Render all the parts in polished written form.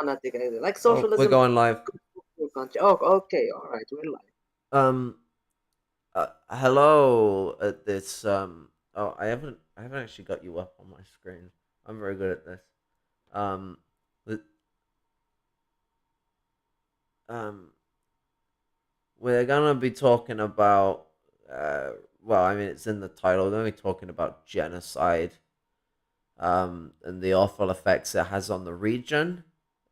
fanatic either. Like Oh, we're socialism. going live. Country. Oh, okay, all right, we're live. Um, hello. This Oh, I haven't actually got you up on my screen. I'm very good at this. Um, the- um, we're gonna be talking about. Well, I mean, it's in the title. We're gonna be talking about genocide. And the awful effects it has on the region.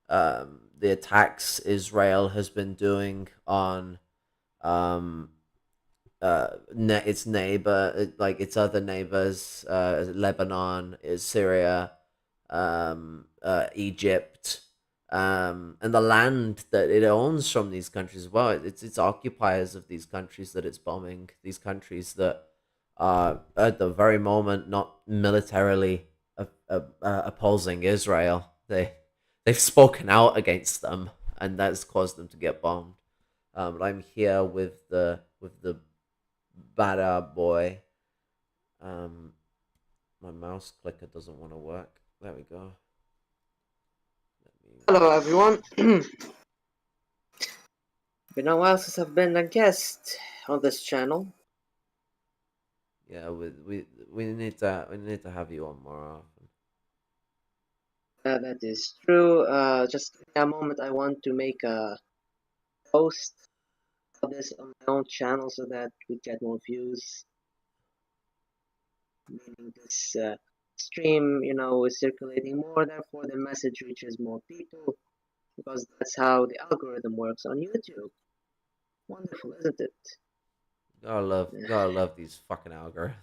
The attacks Israel has been doing on um its neighbor, like its other neighbors, Lebanon, is Syria, Egypt, and the land that it owns from these countries as well. It's occupiers of these countries that it's bombing. These countries that are at the very moment not militarily opposing Israel. They've spoken out against them, and that's caused them to get bombed. But I'm here with the bada boy. Um, my mouse clicker doesn't want to work. There we go. Let me. Hello, everyone. Been a while since I've been a guest on this channel. Yeah, we need to have you on more often. That is true. Just a moment. I want to make a post of this on my own channel so that we get more views. Meaning this stream, is circulating more. Therefore, the message reaches more people because that's how the algorithm works on YouTube. Wonderful, isn't it? Gotta love these fucking algorithms.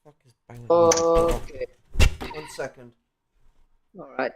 Fuck is banging on my door? Okay, 1 second. all right.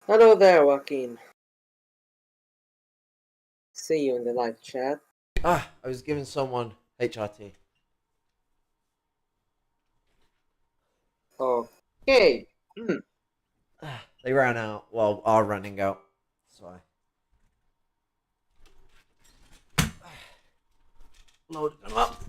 Hello there, Joaquin. See you in the live chat. I was giving someone HRT. Okay. They ran out. Well, are running out. So I loaded them up.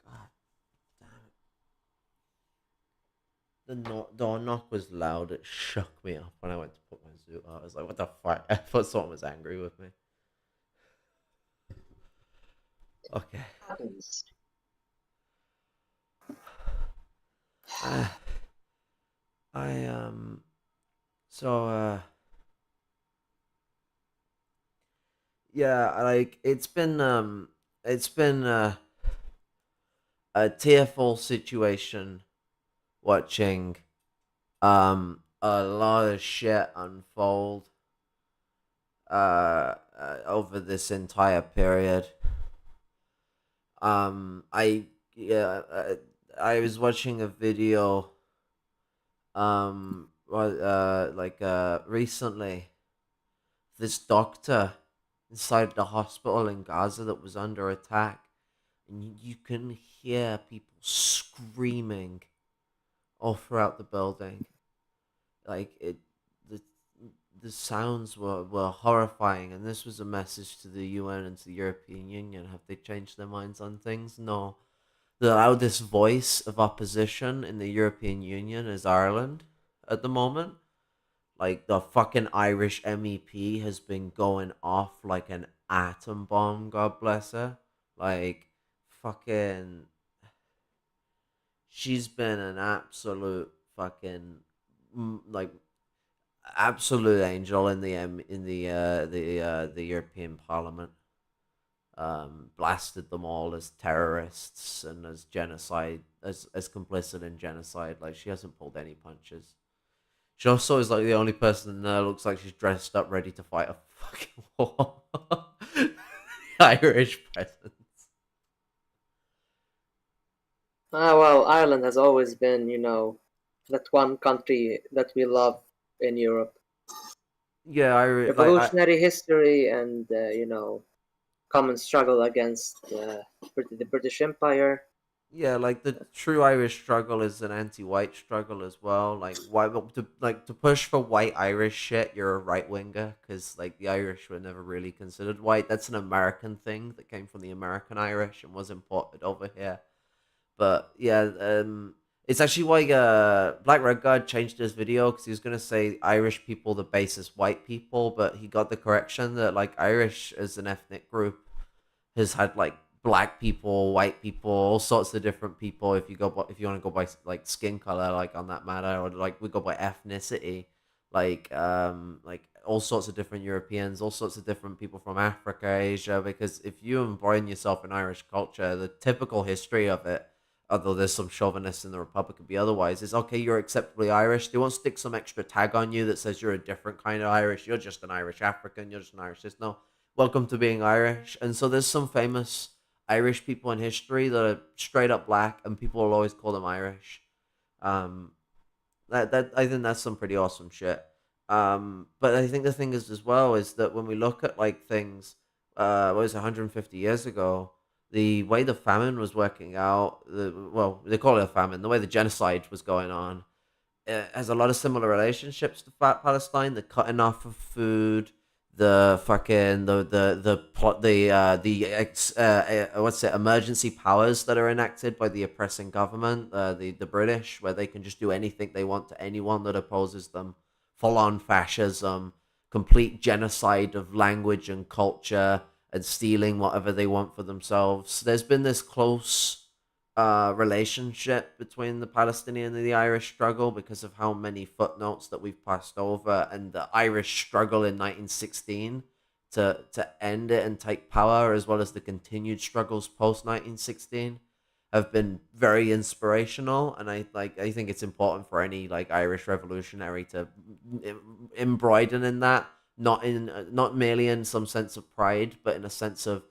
God damn it. The door knock was loud. It shook me up when I went to put my suit on. I was like, what the fuck? I thought someone was angry with me. Okay. Happens. I so yeah, like it's been a tearful situation watching a lot of shit unfold over this entire period. I yeah, I was watching a video recently, this doctor inside the hospital in Gaza that was under attack, and you can hear people screaming all throughout the building. Like it, the the sounds were horrifying, and this was a message to the UN and to the European Union. Have they changed their minds on things? No. The loudest voice of opposition in the European Union is Ireland at the moment. Like the fucking Irish MEP has been going off like an atom bomb, God bless her. Like fucking she's been an absolute fucking like absolute angel in the European Parliament. Blasted them all as terrorists and as genocide, as complicit in genocide. Like she hasn't pulled any punches. She also is like the only person that looks like she's dressed up ready to fight a fucking war. Irish presence. Well, Ireland has always been, that one country that we love in Europe. Yeah, Revolutionary history and, common struggle against the British Empire. yeah, like the true Irish struggle is an anti-white struggle as well. Like why to push for white Irish shit, you're a right winger because like the Irish were never really considered white. That's an American thing that came from the American Irish and was imported over here. But yeah, it's actually why Black Red Guard changed his video because he was gonna say Irish people the base is white people, but he got the correction that like Irish as an ethnic group has had like black people, white people, all sorts of different people. If you want to go by like skin color, like on that matter, or like we go by ethnicity, like all sorts of different Europeans, all sorts of different people from Africa, Asia. Because if you embroil yourself in Irish culture, the typical history of it, although there's some chauvinists in the Republic could be otherwise, is okay, you're acceptably Irish. They won't stick some extra tag on you that says you're a different kind of Irish. You're just an Irish African. You're just an Irish this. No, welcome to being Irish. And so there's some famous Irish people in history that are straight up black, and people will always call them Irish. Um, that I think that's some pretty awesome shit. But I think the thing is as well is that when we look at like things, what was it, 150 years ago, the way the famine was working out, well, they call it a famine, the way the genocide was going on, it has a lot of similar relationships to Palestine. The cutting off of food, the fucking the plot what's it, emergency powers that are enacted by the oppressing government, the British, where they can just do anything they want to anyone that opposes them, full on fascism, complete genocide of language and culture, and stealing whatever they want for themselves. There's been this close relationship between the Palestinian and the Irish struggle because of how many footnotes that we've passed over, and the Irish struggle in 1916 to end it and take power, as well as the continued struggles post 1916, have been very inspirational. And I think it's important for any like Irish revolutionary to embroider in that, not merely in some sense of pride, but in a sense of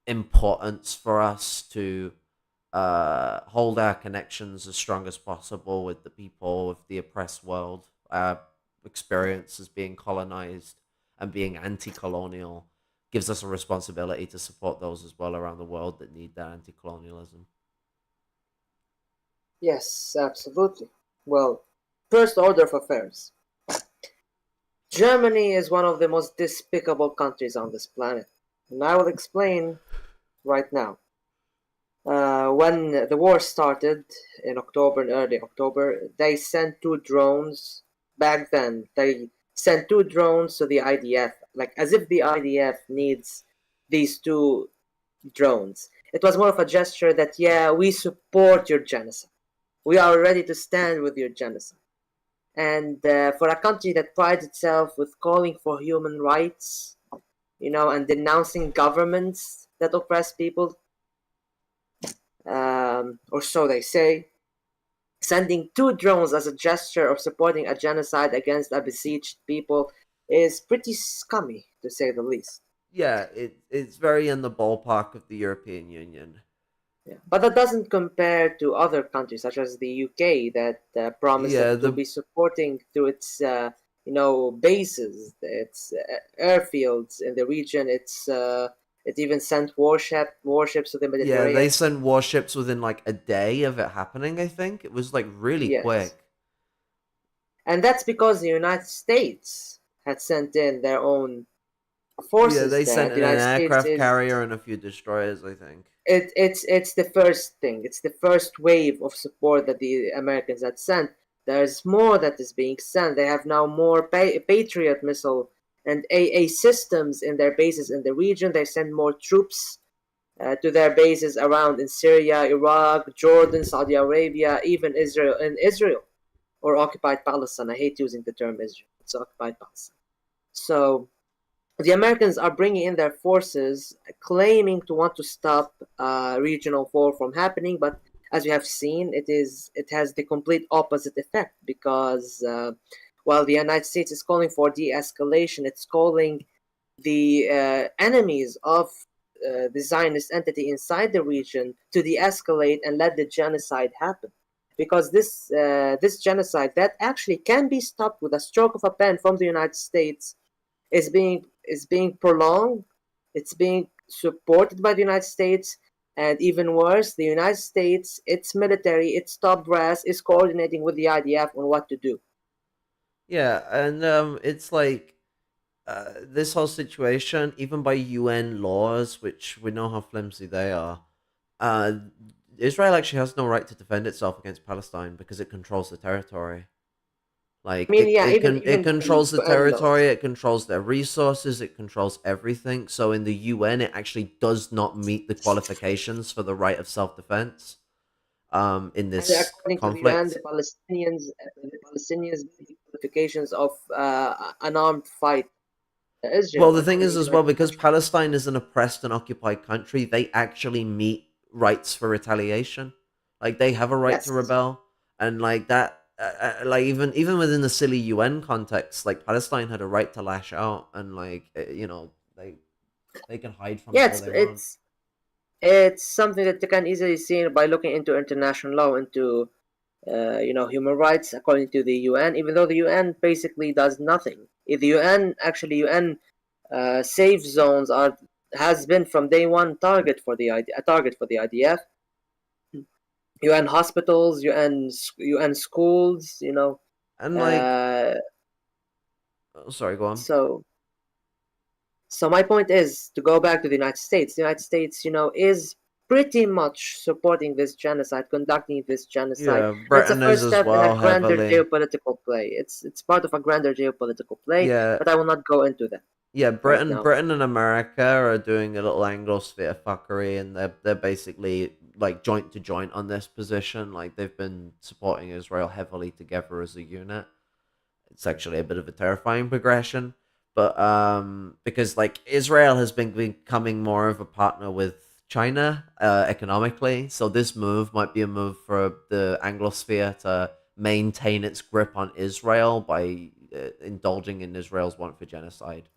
importance for us to hold our connections as strong as possible with the people of the oppressed world. Our experience as being colonized and being anti-colonial gives us a responsibility to support those as well around the world that need that anti-colonialism. Yes, absolutely. Well, first order of affairs. Germany is one of the most despicable countries on this planet. And I will explain right now. When the war started in October, in early October, they sent two drones. Back then, they sent two drones to the IDF, like as if the IDF needs these two drones. It was more of a gesture that, yeah, we support your genocide. We are ready to stand with your genocide. And for a country that prides itself with calling for human rights, and denouncing governments that oppress people, or so they say, sending two drones as a gesture of supporting a genocide against a besieged people is pretty scummy, to say the least. Yeah, it's very in the ballpark of the European Union. Yeah. But that doesn't compare to other countries such as the UK that promised that Yeah, it will be supporting through its bases, its airfields in the region. It even sent warships to the they Mediterranean. sent warships within like a day of it happening. I think it was like really Yes, quick. and that's because the United States had sent in their own Yeah, forces they there. sent The in an United States aircraft is carrier and a few destroyers. I think. it's the first thing. It's the first wave of support that the Americans had sent. There's more that is being sent. They have now more Patriot missile and AA systems in their bases in the region. They send more troops to their bases around in Syria, Iraq, Jordan, Saudi Arabia, even Israel or occupied Palestine. I hate using the term Israel. It's occupied Palestine. So the Americans are bringing in their forces, claiming to want to stop regional war from happening, but as we have seen, it has the complete opposite effect because while the United States is calling for de-escalation, it's calling the enemies of the Zionist entity inside the region to de-escalate and let the genocide happen. Because this genocide that actually can be stopped with a stroke of a pen from the United States is being prolonged. It's being supported by the United States, and even worse, the United States, its military, its top brass, is coordinating with the IDF on what to do. Yeah, and it's like this whole situation, even by UN laws, which we know how flimsy they are, uh, Israel actually has no right to defend itself against Palestine because it controls the territory. I Like mean, yeah, it even by controls the UN territory, laws. it controls their resources, it controls everything. So in the UN, it actually does not meet the qualifications for the right of self defense. In And this according to the UN, conflict, the Palestinians meet the qualifications of an armed fight. well, Israel, the thing according is to the as well United because Nations. Palestine is an oppressed and occupied country, they actually meet rights for retaliation. Like they have a right to Yes. rebel, and like that. Like even within the silly UN context, like Palestine had a right to lash out, and like they can hide from it Yeah, all they want. it's something that you can easily see by looking into international law, into human rights according to the UN. Even though the UN basically does nothing, if the UN safe zones are has been from day one a target for the IDF. UN hospitals, UN schools, And like, uh, oh, sorry, go on. so So my point is to go back to the United States. The United States, is pretty much supporting this genocide, conducting this genocide, Yeah, and it's a Britain is first as step in a well grander heavily. geopolitical play. It's part of a grander geopolitical play, Yeah, but I will not go into that yeah, right Britain, now. Britain and America are doing a little Anglosphere fuckery, and they're basically like joint to joint on this position. Like they've been supporting Israel heavily together as a unit. It's actually a bit of a terrifying progression, but because like Israel has been becoming more of a partner with China economically, so this move might be a move for the Anglosphere to maintain its grip on Israel by indulging in Israel's want for genocide,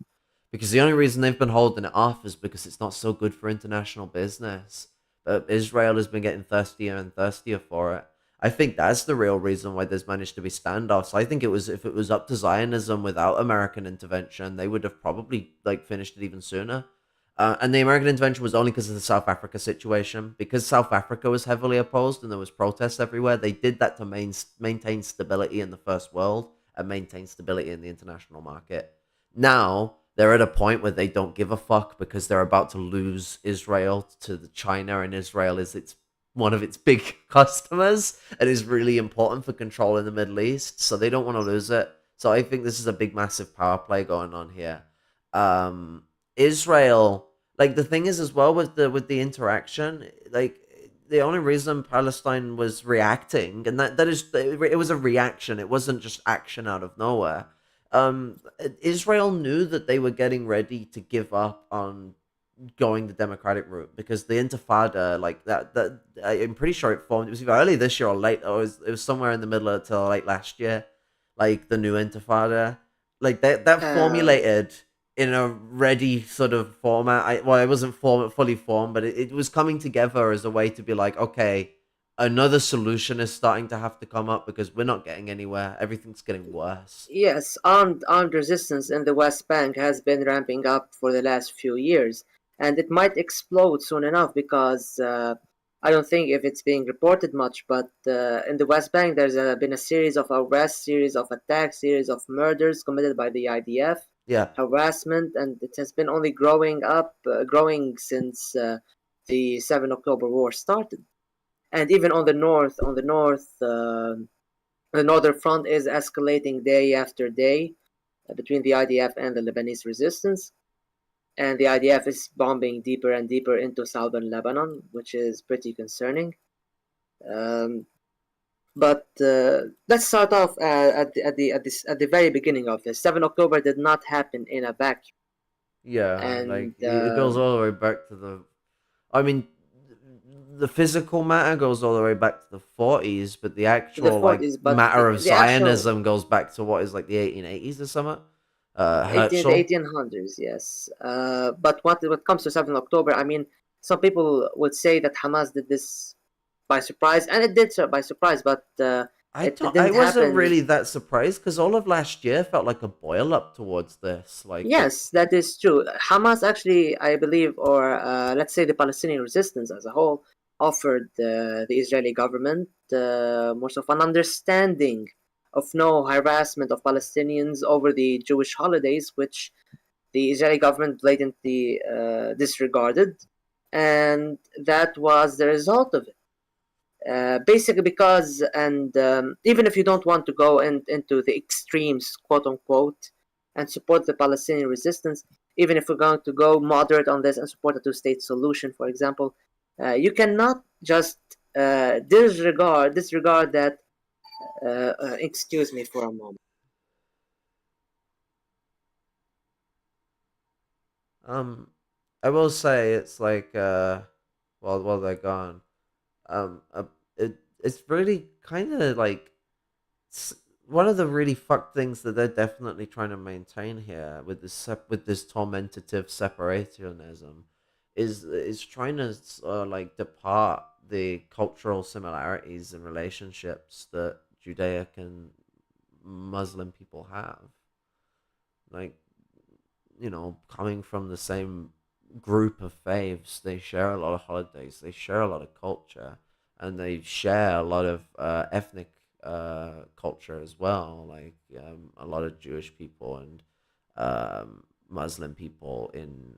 because the only reason they've been holding it off is because it's not so good for international business. But Israel has been getting thirstier and thirstier for it. I think that's the real reason why there's managed to be standoffs. I think it was if it was up to Zionism without American intervention, they would have probably like finished it even sooner. And the American intervention was only because of the South Africa situation. Because South Africa was heavily opposed and there was protests everywhere, they did that to maintain stability in the first world and maintain stability in the international market. Now they're at a point where they don't give a fuck because they're about to lose Israel to the China, and Israel is one of its big customers and is really important for control in the Middle East. So they don't want to lose it. So I think this is a big, massive power play going on here. Israel, like the thing is as well with the interaction, like the only reason Palestine was reacting, and that is it was a reaction. It wasn't just action out of nowhere. Israel knew that they were getting ready to give up on going the democratic route because the Intifada, like that, I'm pretty sure it formed. It was either early this year or late. Or it was somewhere in the middle of till late last year, like the new Intifada, like that Uh, formulated in a ready sort of format. Well, it wasn't fully formed, but it was coming together as a way to be like, okay, another solution is starting to have to come up because we're not getting anywhere. Everything's getting worse. yes, armed resistance in the West Bank has been ramping up for the last few years, and it might explode soon enough because I don't think if it's being reported much, but in the West Bank there's been a series of arrests, series of attacks, series of murders committed by the IDF, Yeah, harassment, and it has been only growing since the 7 October war started. And even the northern front is escalating day after day between the IDF and the Lebanese resistance. And the IDF is bombing deeper and deeper into southern Lebanon, which is pretty concerning. Um, but let's start off at the very beginning of this. 7 October did not happen in a vacuum, yeah, like and it goes all the way back to the. I mean, the physical matter goes all the way back to the 40s, but the the actual like 40s. But matter of the actual Zionism goes back to what is like the 1880s or something. 18 Herzl. 1800s, yes. But what comes to 7 October, I mean, some people would say that Hamas did this by surprise, and it did so by surprise, but I it don't. I didn't wasn't happen. really that surprised because all of last year felt like a boil up towards this. Like it. Yes, that is true. Hamas actually, I believe, or let's say the Palestinian resistance as a whole, offered the Israeli government more of an understanding of no harassment of Palestinians over the Jewish holidays, which the Israeli government blatantly disregarded, and that was the result of it. Basically, because, and even if you don't want to go into the extremes, quote unquote, and support the Palestinian resistance, even if we're going to go moderate on this and support a two-state solution, for example, you cannot just disregard that. Excuse me for a moment. Um, I will say it's like while they're gone, it's really kind of like one of the really fucked things that they're definitely trying to maintain here with this tormentative separationism is trying to like depart the cultural similarities and relationships that Judaic and Muslim people have, like coming from the same group of faiths, they share a lot of holidays, they share a lot of culture, and they share a lot of ethnic culture as well. Like a lot of Jewish people and Muslim people in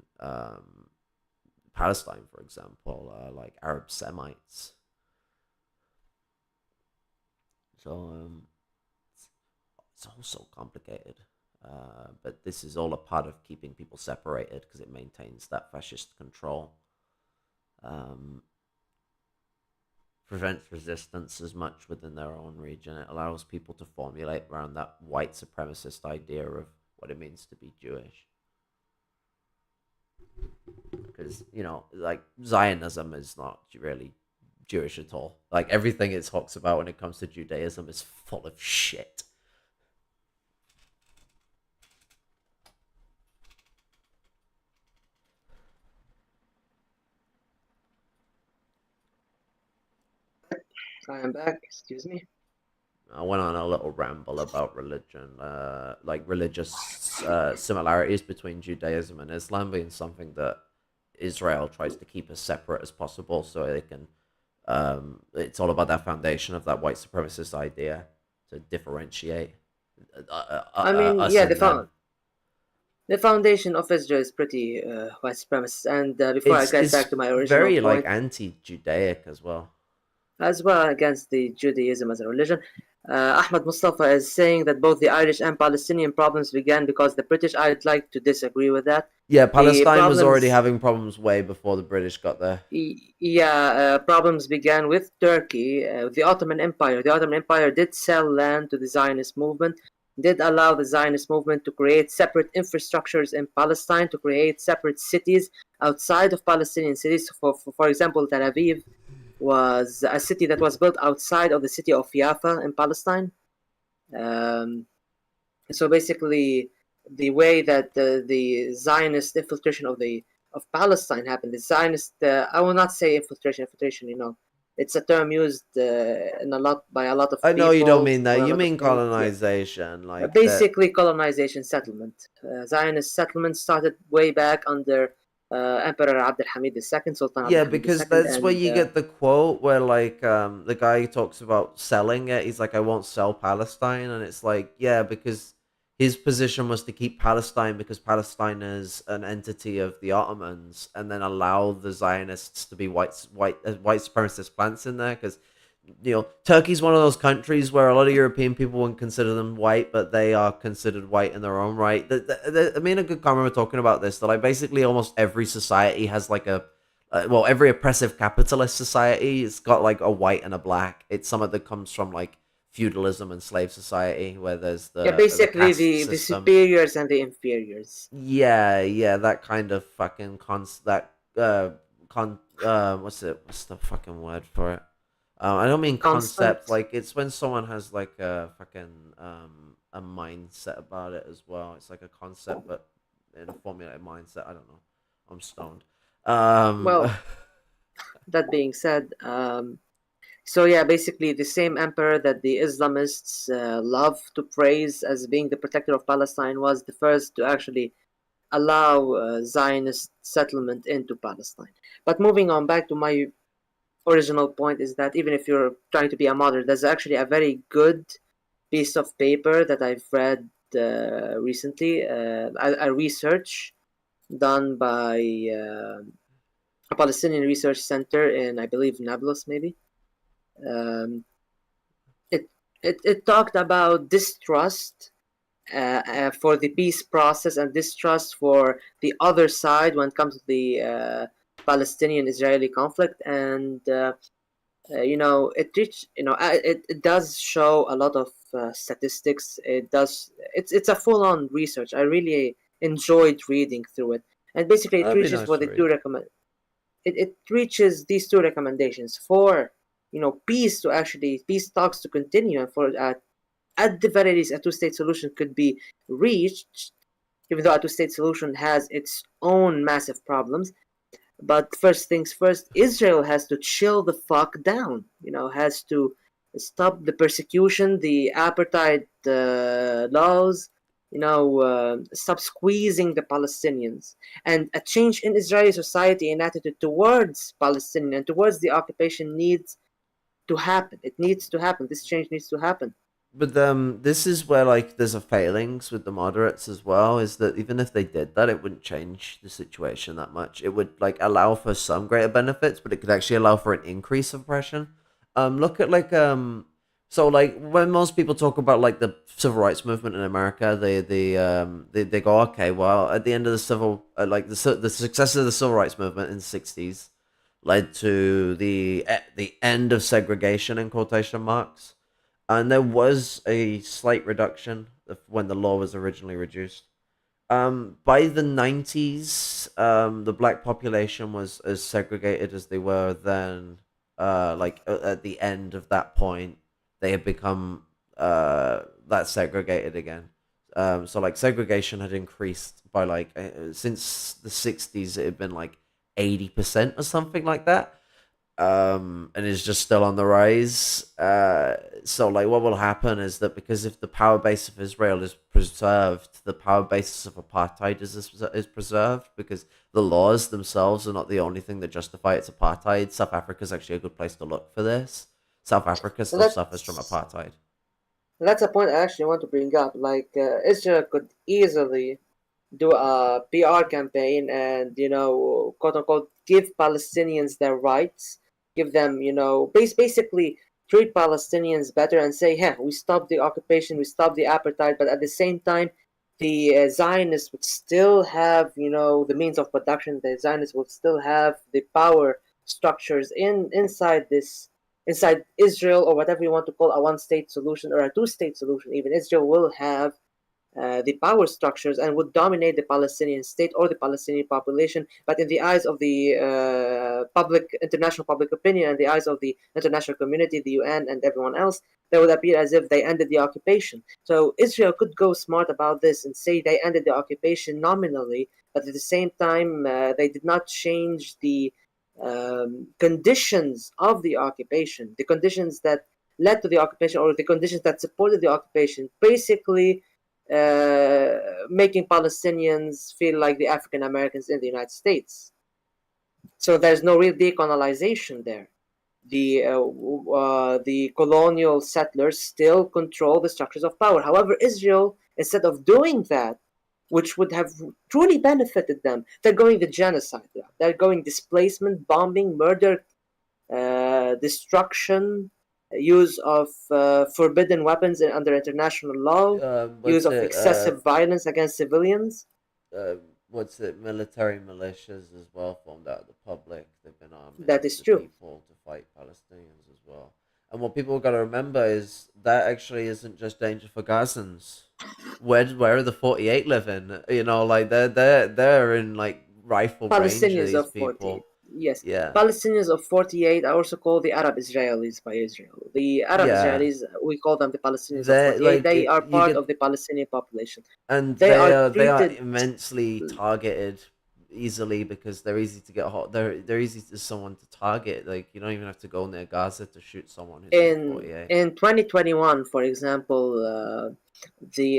Palestine, for example, like Arab Semites. So it's all so complicated. But this is all a part of keeping people separated because it maintains that fascist control, um, prevents resistance as much within their own region. It allows people to formulate around that white supremacist idea of what it means to be Jewish. Because, like Zionism is not really Jewish at all. Like everything it talks about when it comes to Judaism is full of shit. I am back. Excuse me. I went on a little ramble about religion, like religious similarities between Judaism and Islam being something that Israel tries to keep as separate as possible, so they can. It's all about that foundation of that white supremacist idea to differentiate I mean, us yeah, and them. the foundation of Israel is pretty white supremacist. And before I get It's back to my original very like point, anti-Judaic as well. as well against the Judaism as a religion. Ahmed Mustafa is saying that both the Irish and Palestinian problems began because the British. I'd like to disagree with that. Yeah, The Palestine was already problems, having problems way before the British got there. problems began with Turkey, the Ottoman Empire. The Ottoman Empire did sell land to the Zionist movement, did allow the Zionist movement to create separate infrastructures in Palestine, to create separate cities outside of Palestinian cities. For example, Tel Aviv was a city that was built outside of the city of Jaffa in Palestine. Um, so basically, the way that the Zionist infiltration of Palestine happened, the Zionist, I will not say infiltration. Infiltration, it's a term used in a lot by a lot of I know you don't people mean that. for a You lot of mean things. Yeah, colonization, like that. basically colonization settlement. Zionist settlement started way back under Emperor Abdul Hamid II, Sultan Abdul Yeah, Hamid because II, that's where and you get the quote where like the guy talks about selling it. He's like, I won't sell Palestine, and it's like, yeah, because his position was to keep Palestine because Palestine is an entity of the Ottomans, and then allow the Zionists to be white supremacist plants in there because Turkey's one of those countries where a lot of European people wouldn't consider them white, but they are considered white in their own right. Me and a good comment were talking about this, that like basically almost every society has like every oppressive capitalist society, it's got like a white and a black. It's some of that comes from like feudalism and slave society where there's yeah, the basically caste the system. superiors and the inferiors. Yeah, that kind of fucking what's the fucking word for it? I don't mean concept. Constant. Like it's when someone has like a fucking a mindset about it as well. It's like a concept, but in a formulated mindset. I don't know. I'm stoned. Um, Well, that being said, so yeah, basically the same emperor that the Islamists love to praise as being the protector of Palestine was the first to actually allow Zionist settlement into Palestine. But moving on back to my original point is that even if you're trying to be a moderate, there's actually a very good piece of paper that I've read recently, a research done by a Palestinian research center in, I believe, Nablus, maybe. Um, it, it talked about distrust for the peace process and distrust for the other side when it comes to the Palestinian-Israeli conflict, and it does show a lot of statistics. It's a full-on research. I really enjoyed reading through it, and basically it that'd be reaches nice for to the read. two recommend. It reaches these two recommendations for peace talks to continue, and for at the very least a two-state solution could be reached, even though a two-state solution has its own massive problems. But first things first, Israel has to chill the fuck down. Has to stop the persecution, the apartheid laws. Stop squeezing the Palestinians, and a change in Israeli society and attitude towards Palestinian and towards the occupation needs to happen. It needs to happen. This change needs to happen. But this is where like there's a failings with the moderates as well. Is that even if they did that, it wouldn't change the situation that much. It would like allow for some greater benefits, but it could actually allow for an increase of oppression. Look at like so like when most people talk about like the civil rights movement in America, they go, okay, well at the end of the civil the success of the civil rights movement in the '60s led to the end of segregation in quotation marks, and there was a slight reduction when the law was originally reduced. By the '90s, the black population was as segregated as they were then. At the end of that point, they had become that segregated again. So like segregation had increased by since the '60s, it had been like 80% or something like that, and is just still on the rise. So like what will happen is that because if the power base of Israel is preserved, the power basis of apartheid is preserved because the laws themselves are not the only thing that justify its apartheid. South Africa is actually a good place to look for this. South Africa So still suffers from apartheid. that's a point I actually want to bring up. Like Israel could easily do a PR campaign and quote unquote give Palestinians their rights give them, basically treat Palestinians better and say, hey, we stopped the occupation, we stopped the apartheid, but at the same time, the Zionists would still have, the means of production. The Zionists would still have the power structures inside Israel, or whatever you want to call a one-state solution or a two-state solution. Even Israel will have the power structures and would dominate the Palestinian state or the Palestinian population. But in the eyes of the international public opinion, and the eyes of the international community, the UN, and everyone else, they would appear as if they ended the occupation. So Israel could go smart about this and say they ended the occupation nominally, but at the same time, they did not change the conditions of the occupation, the conditions that led to the occupation, or the conditions that supported the occupation. Basically, making Palestinians feel like the African Americans in the United States. So there's no real decolonization there. The colonial settlers still control the structures of power. However, Israel, instead of doing that, which would have truly benefited them, they're going the genocide route. They're going displacement, bombing, murder, destruction, use of forbidden weapons under international law, use What's of it? excessive violence against civilians. Uh, what's it? Military militias as well formed out of the public. They've been arming That is the true. people to fight Palestinians as well. And what people got to remember is that actually isn't just danger for Gazans. Where are the 48 living? Like they're in like rifle range of Palestinians these of 48. people. Yes. Yeah, Palestinians of 48 are also called the Arab Israelis by Israel. The Arab yeah. Israelis, we call them the Palestinians of They're 48. like They are you part get of the Palestinian population. and They are they are treated immensely targeted easily because they're easy to get hot. They're easy to someone to target. Like you don't even have to go near Gaza to shoot someone who's in the in 48. in 2021, for example.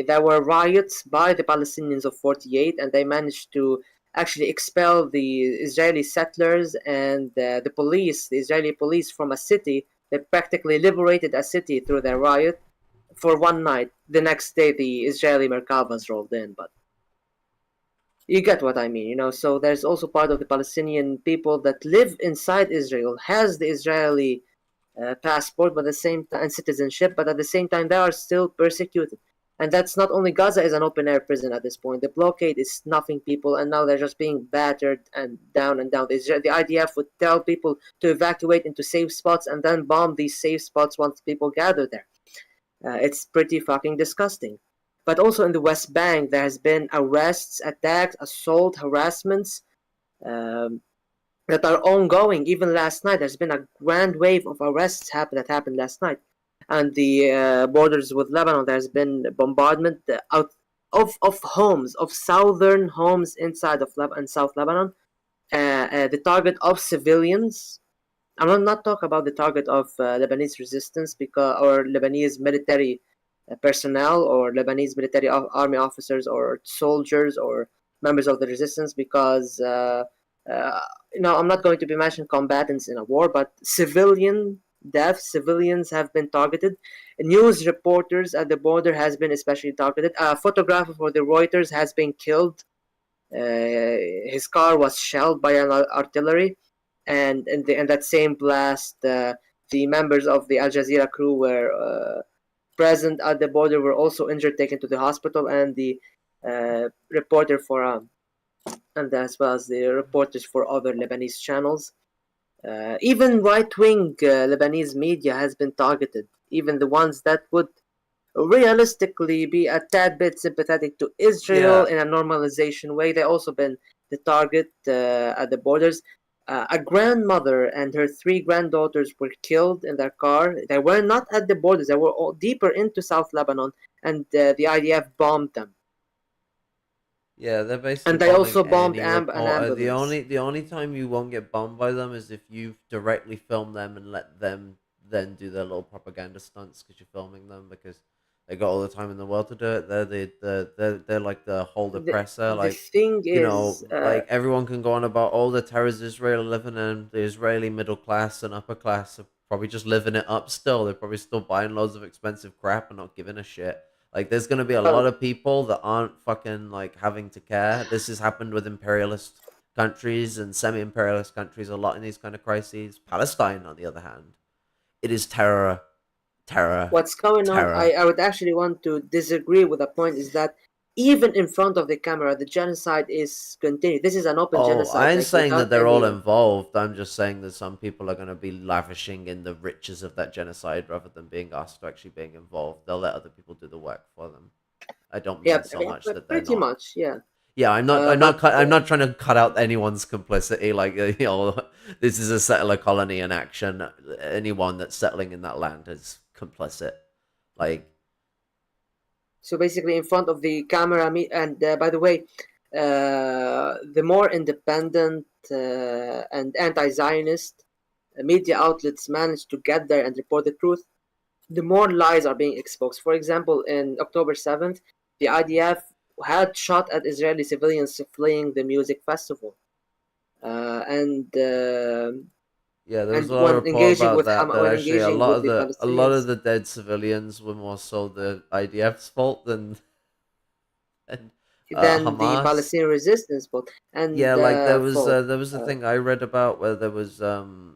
There were riots by the Palestinians of 48, and they managed to actually expel the Israeli settlers and the Israeli police from a city. They practically liberated a city through their riot for one night. The next day, the Israeli Merkavas rolled in, but you get what I mean, So there's also part of the Palestinian people that live inside Israel, has the Israeli passport, but at the same time, and citizenship, but at the same time, they are still persecuted. And that's not only Gaza is an open air prison at this point. The blockade is snuffing people, and now they're just being battered and down and down. The IDF would tell people to evacuate into safe spots and then bomb these safe spots once people gather there. It's pretty fucking disgusting. But also in the West Bank, there has been arrests, attacks, assault, harassments, um, that are ongoing. Even last night, there's been a grand wave of arrests that happened last night. And the borders with Lebanon, there's been bombardment out of homes, of southern homes inside of South Lebanon. The target of civilians. I'm not talking about the target of Lebanese resistance or Lebanese military personnel, or Lebanese military army officers, or soldiers, or members of the resistance, because uh, I'm not going to be mentioning combatants in a war, but civilian deaths, civilians have been targeted. News reporters at the border has been especially targeted. A photographer for the Reuters has been killed. His car was shelled by an artillery, and in that same blast, the members of the Al Jazeera crew were present at the border were also injured, taken to the hospital, and the reporter for and as well as the reporters for other Lebanese channels. Even right-wing Lebanese media has been targeted, even the ones that would realistically be a tad bit sympathetic to Israel Yeah, in a normalization way. They also been the target at the borders. A grandmother and her three granddaughters were killed in their car. They were not at the borders. They were all deeper into South Lebanon, and the IDF bombed them. yeah. They're basically And they bombing also bombed any an reporter. The ambulance. only the only time you won't get bombed by them is if you directly film them and let them then do their little propaganda stunts because you're filming them because they got all the time in the world to do it. They're like the whole The, oppressor. the Like thing is, like everyone can go on about all the terrors Israel are living in. The Israeli middle class and upper class are probably just living it up still. They're probably still buying loads of expensive crap and not giving a shit. Like there's gonna be a lot well, of people that aren't fucking like having to care. This has happened with imperialist countries and semi-imperialist countries a lot in these kind of crises. Palestine, on the other hand, it is terror, terror, What's going on, terror. I would actually want to disagree with the point is that even in front of the camera, the genocide is continued. This is an open Oh, genocide, I ain't like saying without that they're all any. involved. I'm just saying that some people are going to be lavishing in the riches of that genocide rather than being asked to actually being involved. They'll let other people do the work for them. I don't Yeah, mean so much that they're pretty not. much, yeah. Yeah, I'm not. I'm not. But I'm not trying to cut out anyone's complicity. Like this is a settler colony in action. Anyone that's settling in that land is complicit. Like, So basically, in front of the camera, and by the way, the more independent and anti-Zionist media outlets manage to get there and report the truth, the more lies are being exposed. For example, in October 7th, the IDF had shot at Israeli civilians fleeing the music festival, uh, and uh, yeah, there was and a lot of report about that. That When actually engaging with the a lot of Palestinians, the dead civilians were more so the IDF's fault than then the Hamas. Palestinian resistance fought Yeah, and like fought. there was a thing I read about where there was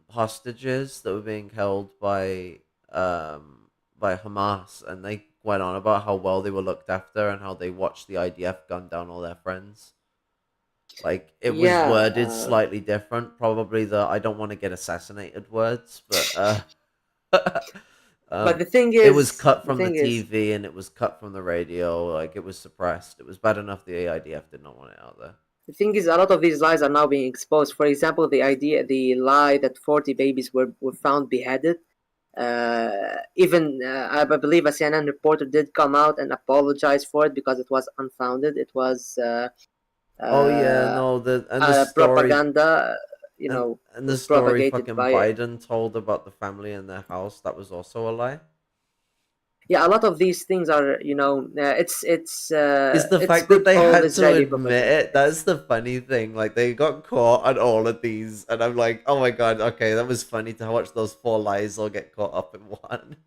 hostages that were being held by Hamas, and they went on about how well they were looked after and how they watched the IDF gun down all their friends. Like it was Yeah, worded slightly different, probably the I don't want to get assassinated words, but but it was cut the from the thing is, TV and it was cut from the radio. Like it was suppressed. It was bad enough the IDF did not want it out there. a lot of these lies are now being exposed. For example, the lie that 40 babies were found beheaded. Even I believe a CNN reporter did come out and apologize for it because it was unfounded. It was Oh yeah, uh, no, the and the story propaganda, and the story propagated fucking by. Biden told about the family in their house, that was also a lie. Yeah, a lot of these things are, Is the it's fact that good they old had to Israeli admit propaganda. it, that's the funny thing. Like they got caught on all of these and I'm like, oh my god, okay, that was funny to watch those four lies all get caught up in one.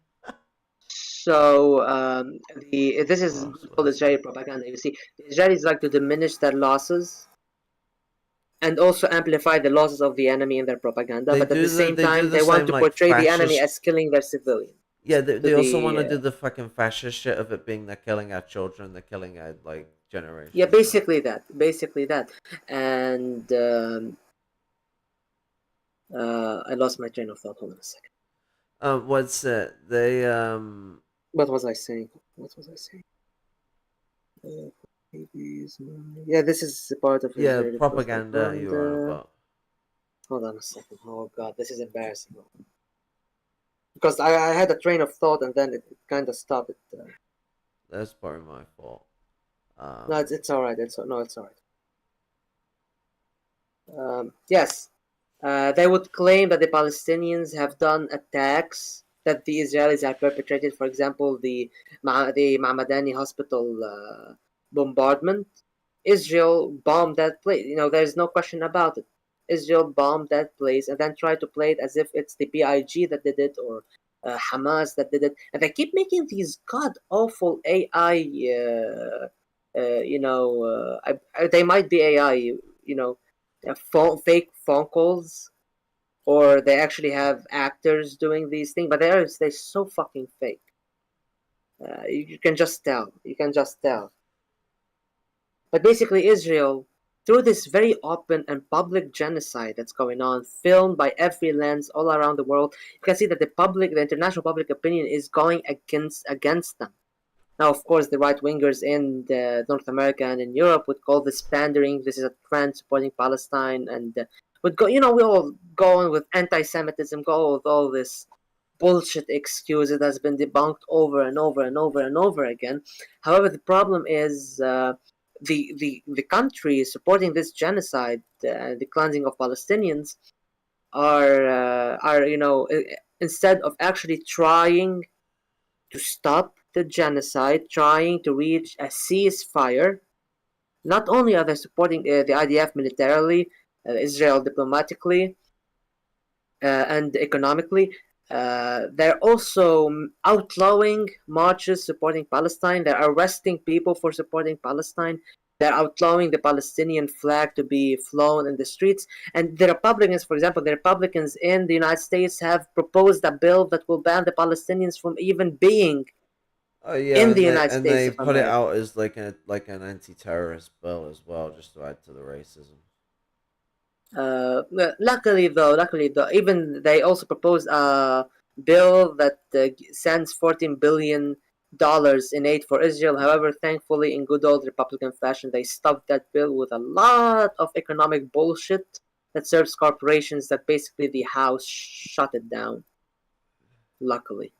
So the this What is else good was old I Israeli saying? propaganda. You see, the Israelis like to diminish their losses and also amplify the losses of the enemy in their propaganda, but at the same They do time, the they want same to like portray the enemy fascist. as killing their civilians. Yeah, To they also want the to do the fucking fascist shit of it being they're killing our children, they're killing our like Yeah, generations. Like, basically that, and I lost my train of thought. Hold on a second. what's it? They What was I saying? What was I saying? Yeah, this is part of yeah, Israeli propaganda you were on propaganda. about. Hold on a second. Oh god, this is embarrassing. Because I had a train of thought and then it kind of stopped. That's probably my fault. No, it's all right. It's all right. Yes, they would claim that the Palestinians have done attacks that the Israelis have perpetrated. For example, the Mahmadani hospital bombardment. Israel bombed that place. There's no question about it. Israel bombed that place and then tried to play it as if it's the BIG that did it or Hamas that did it. And they keep making these god awful AI. They might be AI. Fake phone calls, or they actually have actors doing these things, but they're so fucking fake. You can just tell. You can just tell. But basically, Israel, through this very open and public genocide that's going on, filmed by every lens all around the world, you can see that the international public opinion is going against them. Now, of course, the right wingers in North America and in Europe would call this pandering. This is a trend supporting Palestine, and would go. We all go on with anti-Semitism, go with all this bullshit excuse that has been debunked over and over and over and over again. However, the problem is the country supporting this genocide, the cleansing of Palestinians, are instead of actually trying to stop the genocide, trying to reach a ceasefire. Not only are they supporting the IDF militarily, Israel diplomatically, and economically, they're also outlawing marches supporting Palestine. They're arresting people for supporting Palestine. They're outlawing the Palestinian flag to be flown in the streets. And the Republicans, for example, the Republicans in the United States have proposed a bill that will ban the Palestinians from even being Oh yeah, in the and they United and States they of put it America. out as like an anti-terrorist bill as well, just to add to the racism. Luckily though, even they also proposed a bill that sends $14 billion in aid for Israel. However, thankfully, in good old Republican fashion, they stopped that bill with a lot of economic bullshit that serves corporations that basically the House shut it down. Luckily,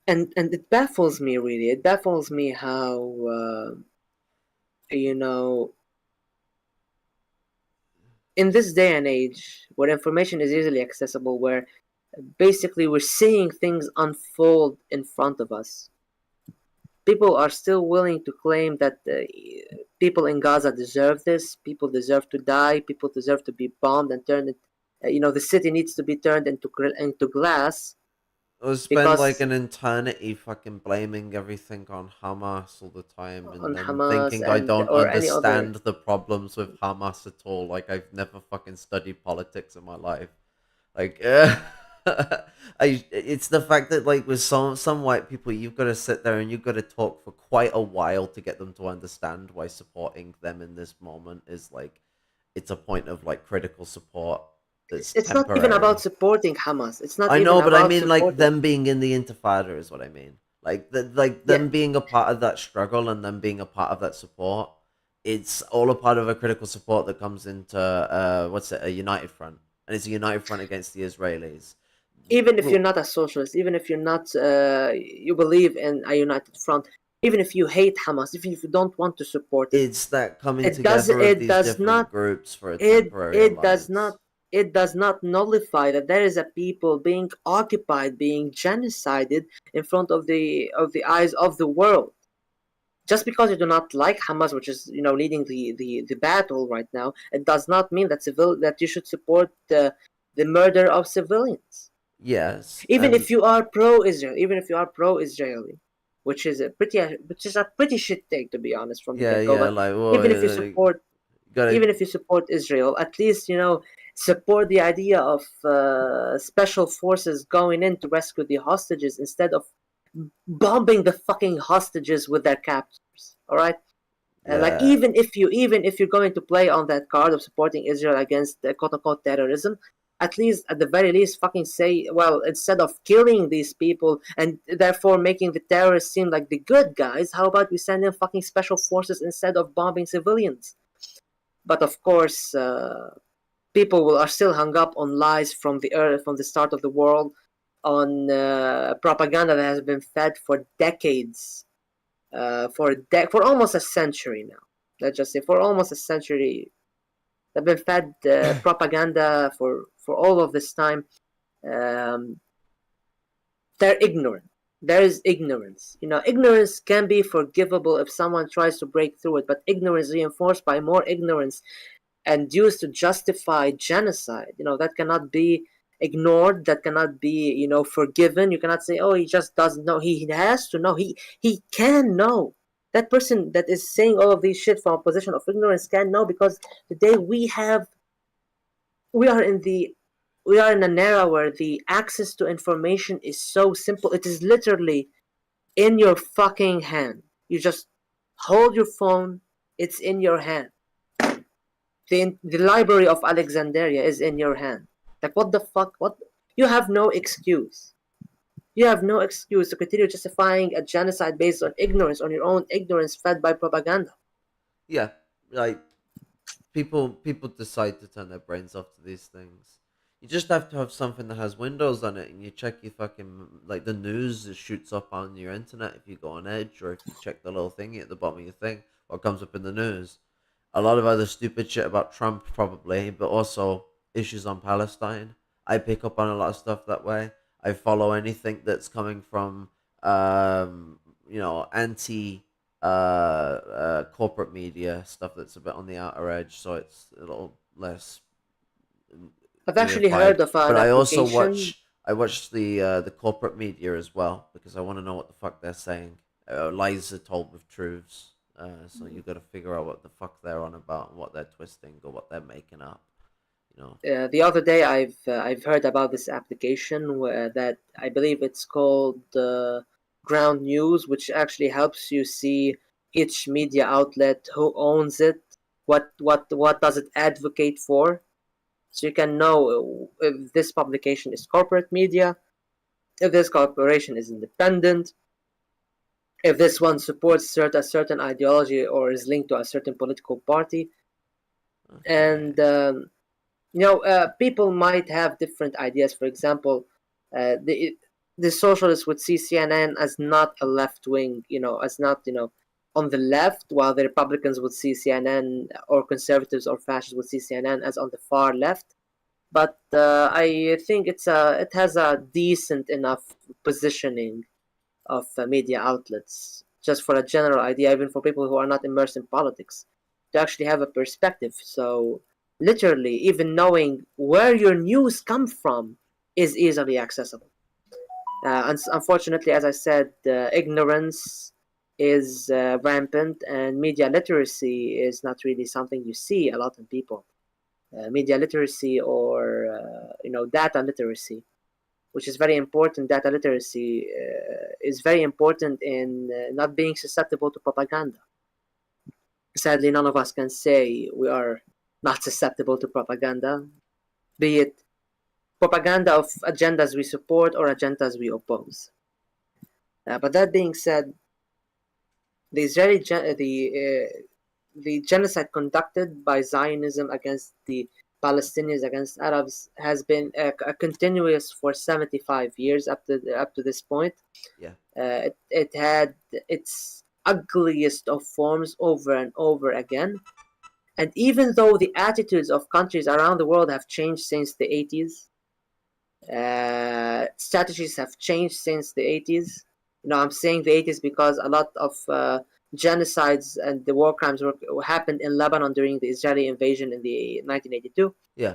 and it baffles me really. It baffles me how you know in this day and age where information is easily accessible, where basically we're seeing things unfold in front of us, people are still willing to claim that people in Gaza deserve this, people deserve to die, people deserve to be bombed and turned the city needs to be turned into glass Or spend like because an eternity fucking blaming everything on Hamas all the time, and on then Hamas thinking I and don't or any other. understand the problems with Hamas at all. Like I've never fucking studied politics in my life. Like, it's the fact that like with some white people, you've got to sit there and you've got to talk for quite a while to get them to understand why supporting them in this moment is like it's a point of like critical support that's It's not even about temporary. supporting Hamas. It's not I even know, but I about mean like supporting. them being in the Intifada is what I mean. Like Yeah, them being a part of that struggle and them being a part of that support. It's all a part of a critical support that comes into what's it, a united front, and it's a united front against the Israelis. even if you're Well, not a socialist, even if you're not, you believe in a united front, even if you hate Hamas, even if you don't want to support it, it's that coming it does together of it these does different not groups for a it temporary it does not alliance. it does not nullify that there is a people being occupied, being genocided in front of the eyes of the world. Just because you do not like Hamas, which is leading the battle right now, it does not mean that you should support the murder of civilians. Yes, Even and if you are pro-Israel, even if you are pro-Israeli, which is a pretty shit take to be honest from the yeah, get-go. yeah, But like well, even if you you support, gotta even if you support Israel, at least support the idea of special forces going in to rescue the hostages instead of bombing the fucking hostages with their captors. All right. Like yeah, even if you're going to play on that card of supporting Israel against quote unquote terrorism, at least at the very least, fucking say, well, instead of killing these people and therefore making the terrorists seem like the good guys, how about we send in fucking special forces instead of bombing civilians? But of course, people are still hung up on lies from the earth, from the start of the world, on propaganda that has been fed for decades, for almost a century now. Let's just say for almost a century, they've been fed propaganda for all of this time. Um, they're ignorant. There is ignorance. Ignorance can be forgivable if someone tries to break through it, but ignorance reinforced by more ignorance and used to justify genocide, that cannot be ignored, that cannot be forgiven. You cannot say, oh, he just doesn't know. He has to know. He can know. That person that is saying all of these shit from a position of ignorance can know, because today we are in the we are in an era where the access to information is so simple. It is literally in your fucking hand. You just hold your phone, it's in your hand. The library of Alexandria is in your hand. Like, what the fuck? What? You have no excuse. You have no excuse to continue justifying a genocide based on ignorance, on your own ignorance fed by propaganda. yeah, like people decide to turn their brains off to these things. You just have to have something that has windows on it, and you check your fucking like the news that shoots up on your internet if you go on Edge, or if you check the little thingy at the bottom of your thing, what comes up in the news. A lot of other stupid shit about Trump, probably, but also issues on Palestine. I pick up on a lot of stuff that way. I follow anything that's coming from, anti corporate media stuff that's a bit on the outer edge, so it's a little less I've actually unified. heard of an But application. I watch the corporate media as well because I want to know what the fuck they're saying. lies are told with truths. So you got to figure out what the fuck they're on about and what they're twisting or what they're making up. You know. The other day, I've heard about this application that I believe it's called Ground News, which actually helps you see each media outlet, who owns it, what does it advocate for, so you can know if this publication is corporate media, if this corporation is independent, if this one supports a certain ideology or is linked to a certain political party, Okay. and people might have different ideas. For example, the socialists would see CNN as not a left wing, as not on the left, while the Republicans would see CNN, or conservatives or fascists would see CNN as on the far left. But I think it has a decent enough positioning of media outlets, just for a general idea, even for people who are not immersed in politics, to actually have a perspective. So, literally, even knowing where your news come from is easily accessible. Unfortunately, as I said, ignorance is rampant, and media literacy is not really something you see a lot in people. Media literacy, or data literacy, which is very important. Data literacy is very important in not being susceptible to propaganda. Sadly, none of us can say we are not susceptible to propaganda, be it propaganda of agendas we support or agendas we oppose. But that being said, the Israeli the genocide conducted by Zionism against the Palestinians, against Arabs, has been a continuous for 75 years up to this point. Yeah. It had its ugliest of forms over and over again. And even though the attitudes of countries around the world have changed since the 80s, strategies have changed since the 80s. I'm saying the 80s because a lot of genocides and the war crimes happened in Lebanon during the Israeli invasion in the 1982. Yeah.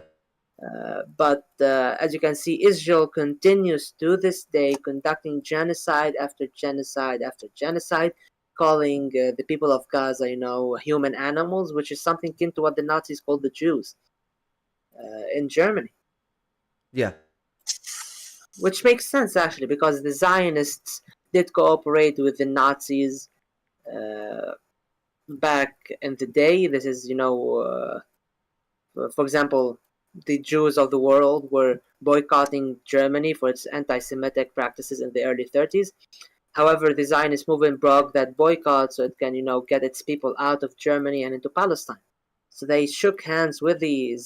But as you can see, Israel continues to this day conducting genocide after genocide after genocide, calling the people of Gaza, human animals, which is something akin to what the Nazis called the Jews in Germany. Yeah. Which makes sense, actually, because the Zionists did cooperate with the Nazis uh, back in the day. This is, for example, the Jews of the world were boycotting Germany for its anti-Semitic practices in the early 30s. However, the Zionist movement broke that boycott so it can, get its people out of Germany and into Palestine. So they shook hands with the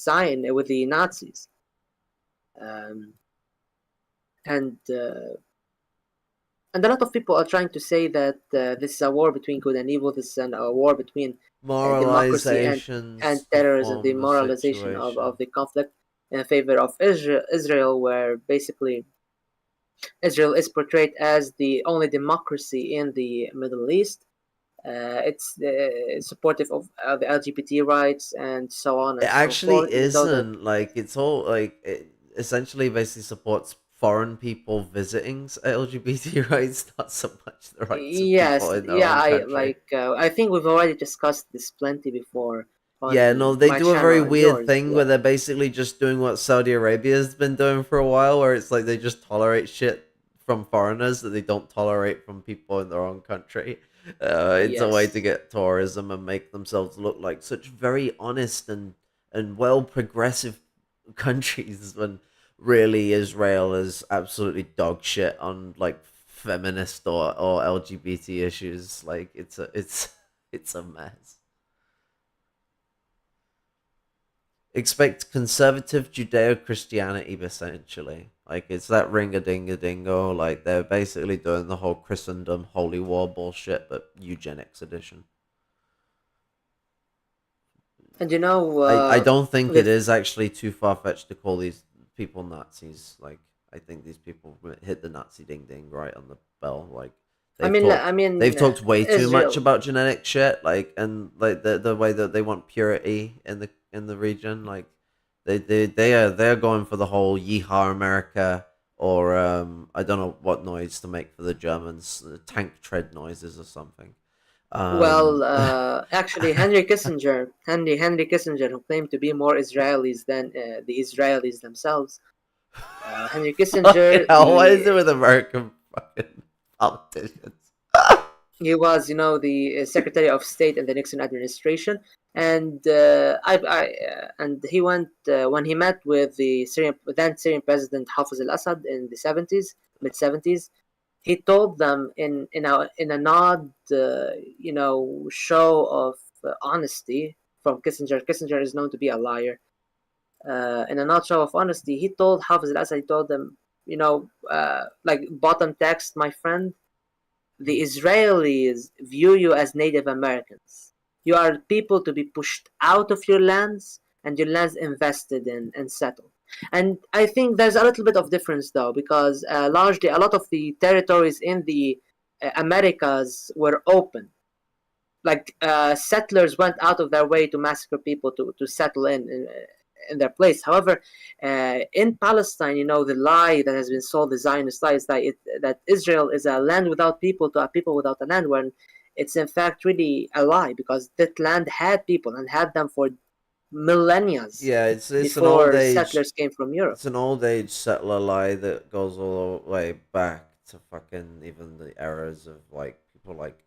Nazis, um, and a lot of people are trying to say that this is a war between good and evil. This is a war between democracy and Moralization's the terrorism, the form of moralization of situation. the conflict in favor of Israel, where basically Israel is portrayed as the only democracy in the Middle East. It's supportive of the LGBT rights and so on It and so actually forth, even though the isn't like it's all like it essentially basically supports foreign people visiting LGBT rights, not so much the rights of yes, people in their yeah, own country. I think we've already discussed this plenty before Yeah, on no, they my do a very channel and weird yours. thing where Yeah, they're basically just doing what Saudi Arabia's been doing for a while, where it's like they just tolerate shit from foreigners that they don't tolerate from people in their own country. It's a way to yes. get tourism and make themselves look like such very honest and well progressive countries when really Israel is absolutely dog shit on like feminist or LGBT issues. Like it's a mess. Expect conservative Judeo Christianity essentially. Like it's that ring a ding a dingo. Like they're basically doing the whole Christendom holy war bullshit, but eugenics edition. And I don't think it the is actually too far fetched to call these people Nazis. Like I think these people hit the Nazi ding ding right on the bell. Like I mean, they've talked way too much Israel. about genetic shit. Like and like the way that they want purity in the region. Like they're going for the whole Yeehaw America or I don't know what noise to make for the Germans, tank tread noises or something. Well, Um, actually, Henry Kissinger, who claimed to be more Israelis than the Israelis themselves. Henry fucking Kissinger, hell, what is the it with American fucking politicians? he was, the Secretary of State in the Nixon administration, and and he went when he met with the then Syrian President Hafez al-Assad in the mid 70s. He told them in an odd, show of honesty from Kissinger. Kissinger is known to be a liar. In a odd show of honesty, he told Hafez al-Assad, he told them, like bottom text, my friend, the Israelis view you as Native Americans. You are people to be pushed out of your lands and your lands invested in and settled. And I think there's a little bit of difference though, because largely a lot of the territories in the Americas were open. Like settlers went out of their way to massacre people to settle in their place. However, in Palestine, the lie that has been sold, the Zionist lie, is that Israel is a land without people to a people without a land, when it's in fact really a lie, because that land had people and had them for millennia Yeah, it's an old before age settlers came from Europe. it's an old age settler lie that goes all the way back to fucking even the eras of like people like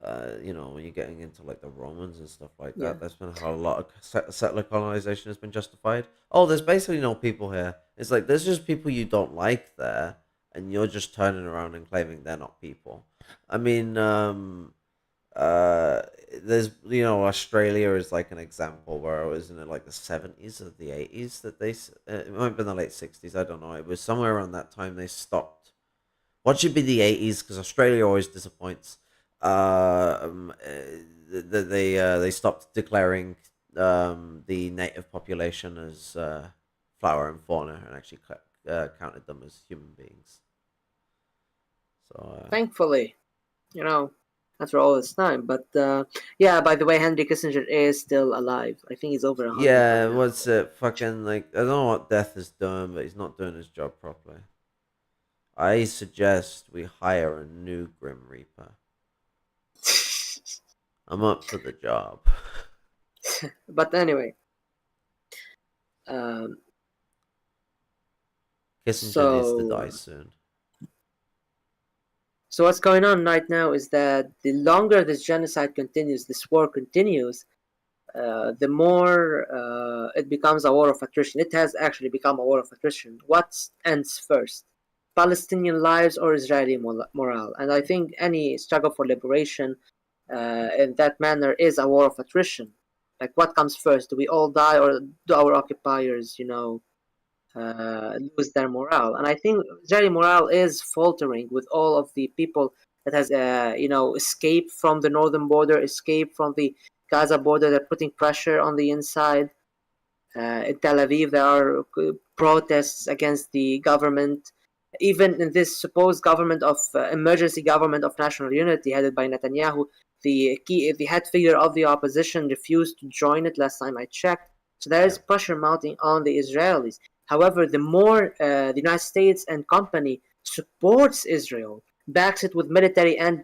when you're getting into like the Romans and stuff like Yeah. that. That's been how a lot of settler colonization has been justified. Oh, there's basically no people here. It's like there's just people you don't like there, and you're just turning around and claiming they're not people. I mean, uh, there's Australia is like an example where it was in like the 70s or the 80s that it might have been the late 60s. I don't know. It was somewhere around that time they stopped. What should be the 80s, because Australia always disappoints. They stopped declaring the native population as flora and fauna, and actually counted them as human beings. So Thankfully, you know, after all this time. But yeah, by the way, Henry Kissinger is still alive. I think he's over 100 by yeah, now. what's it fucking like? I don't know what Death is doing, but he's not doing his job properly. I suggest we hire a new Grim Reaper. I'm up for the job. But anyway, um, Kissinger needs to die so soon. so what's going on right now is that the longer this genocide continues, this war continues, the more it becomes a war of attrition. It has actually become a war of attrition. What ends first? Palestinian lives or Israeli morale? And I think any struggle for liberation in that manner is a war of attrition. Like, what comes first? Do we all die, or do our occupiers, lose their morale? And I think Israeli morale is faltering with all of the people that has, escaped from the northern border, escaped from the Gaza border. They're putting pressure on the inside. In Tel Aviv, there are protests against the government. Even in this supposed government of emergency government of national unity headed by Netanyahu, the head figure of the opposition refused to join it last time I checked. So there is Yeah. pressure mounting on the Israelis. However, the more the United States and company supports Israel, backs it with military and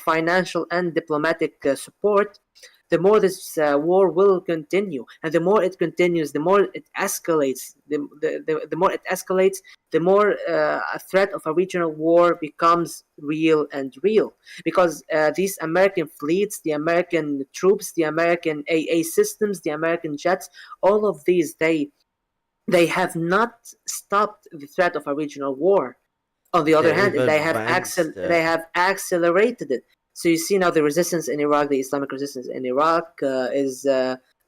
financial and diplomatic support, the more this war will continue, and the more it continues, the more it escalates. The more it escalates, the more a threat of a regional war becomes real and real. Because these American fleets, the American troops, the American AA systems, the American jets, all of these, they have not stopped the threat of a regional war. On the other hand, They've advanced they it. have accelerated it. So you see now the resistance in Iraq, the Islamic resistance in Iraq, is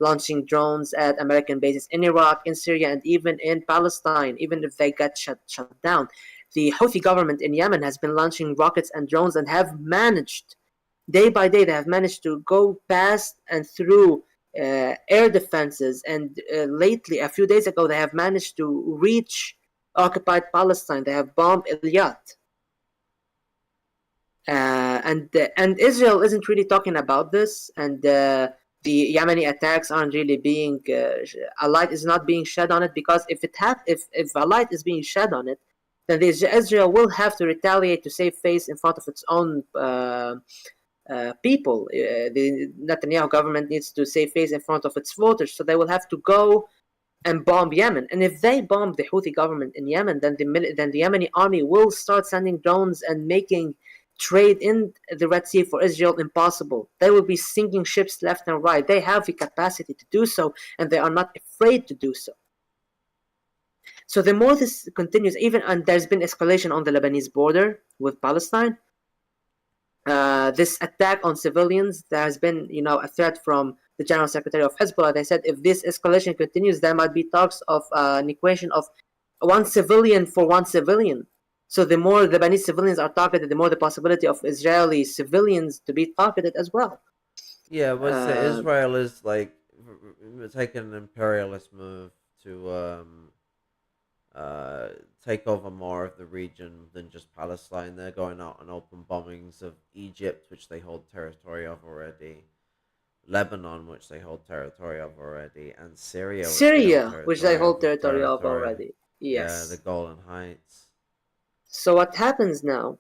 launching drones at American bases in Iraq, in Syria, and even in Palestine. Even if they get shut down, the Houthi government in Yemen has been launching rockets and drones, and have managed, day by day, they have managed to go past and through air defenses. And lately, a few days ago, they have managed to reach occupied Palestine. They have bombed Eilat. And Israel isn't really talking about this, and the Yemeni attacks aren't really being a light is not being shed on it, because if a light is being shed on it, then Israel will have to retaliate to save face in front of its own people. The Netanyahu government needs to save face in front of its voters, so they will have to go and bomb Yemen. And if they bomb the Houthi government in Yemen, then the Yemeni army will start sending drones and making trade in the Red Sea for Israel impossible. They will be sinking ships left and right. They have the capacity to do so, and they are not afraid to do so. So the more this continues, and there's been escalation on the Lebanese border with Palestine. This attack on civilians, there has been, a threat from the General Secretary of Hezbollah. They said if this escalation continues, there might be talks of an equation of one civilian for one civilian. So the more Lebanese civilians are targeted, the more the possibility of Israeli civilians to be targeted as well. Yeah, but Israel is like taking an imperialist move to take over more of the region than just Palestine. They're going out on open bombings of Egypt, which they hold territory of already, Lebanon, which they hold territory of already, and Syria, which they hold territory of already. Yes. Yeah, the Golan Heights. So what happens now?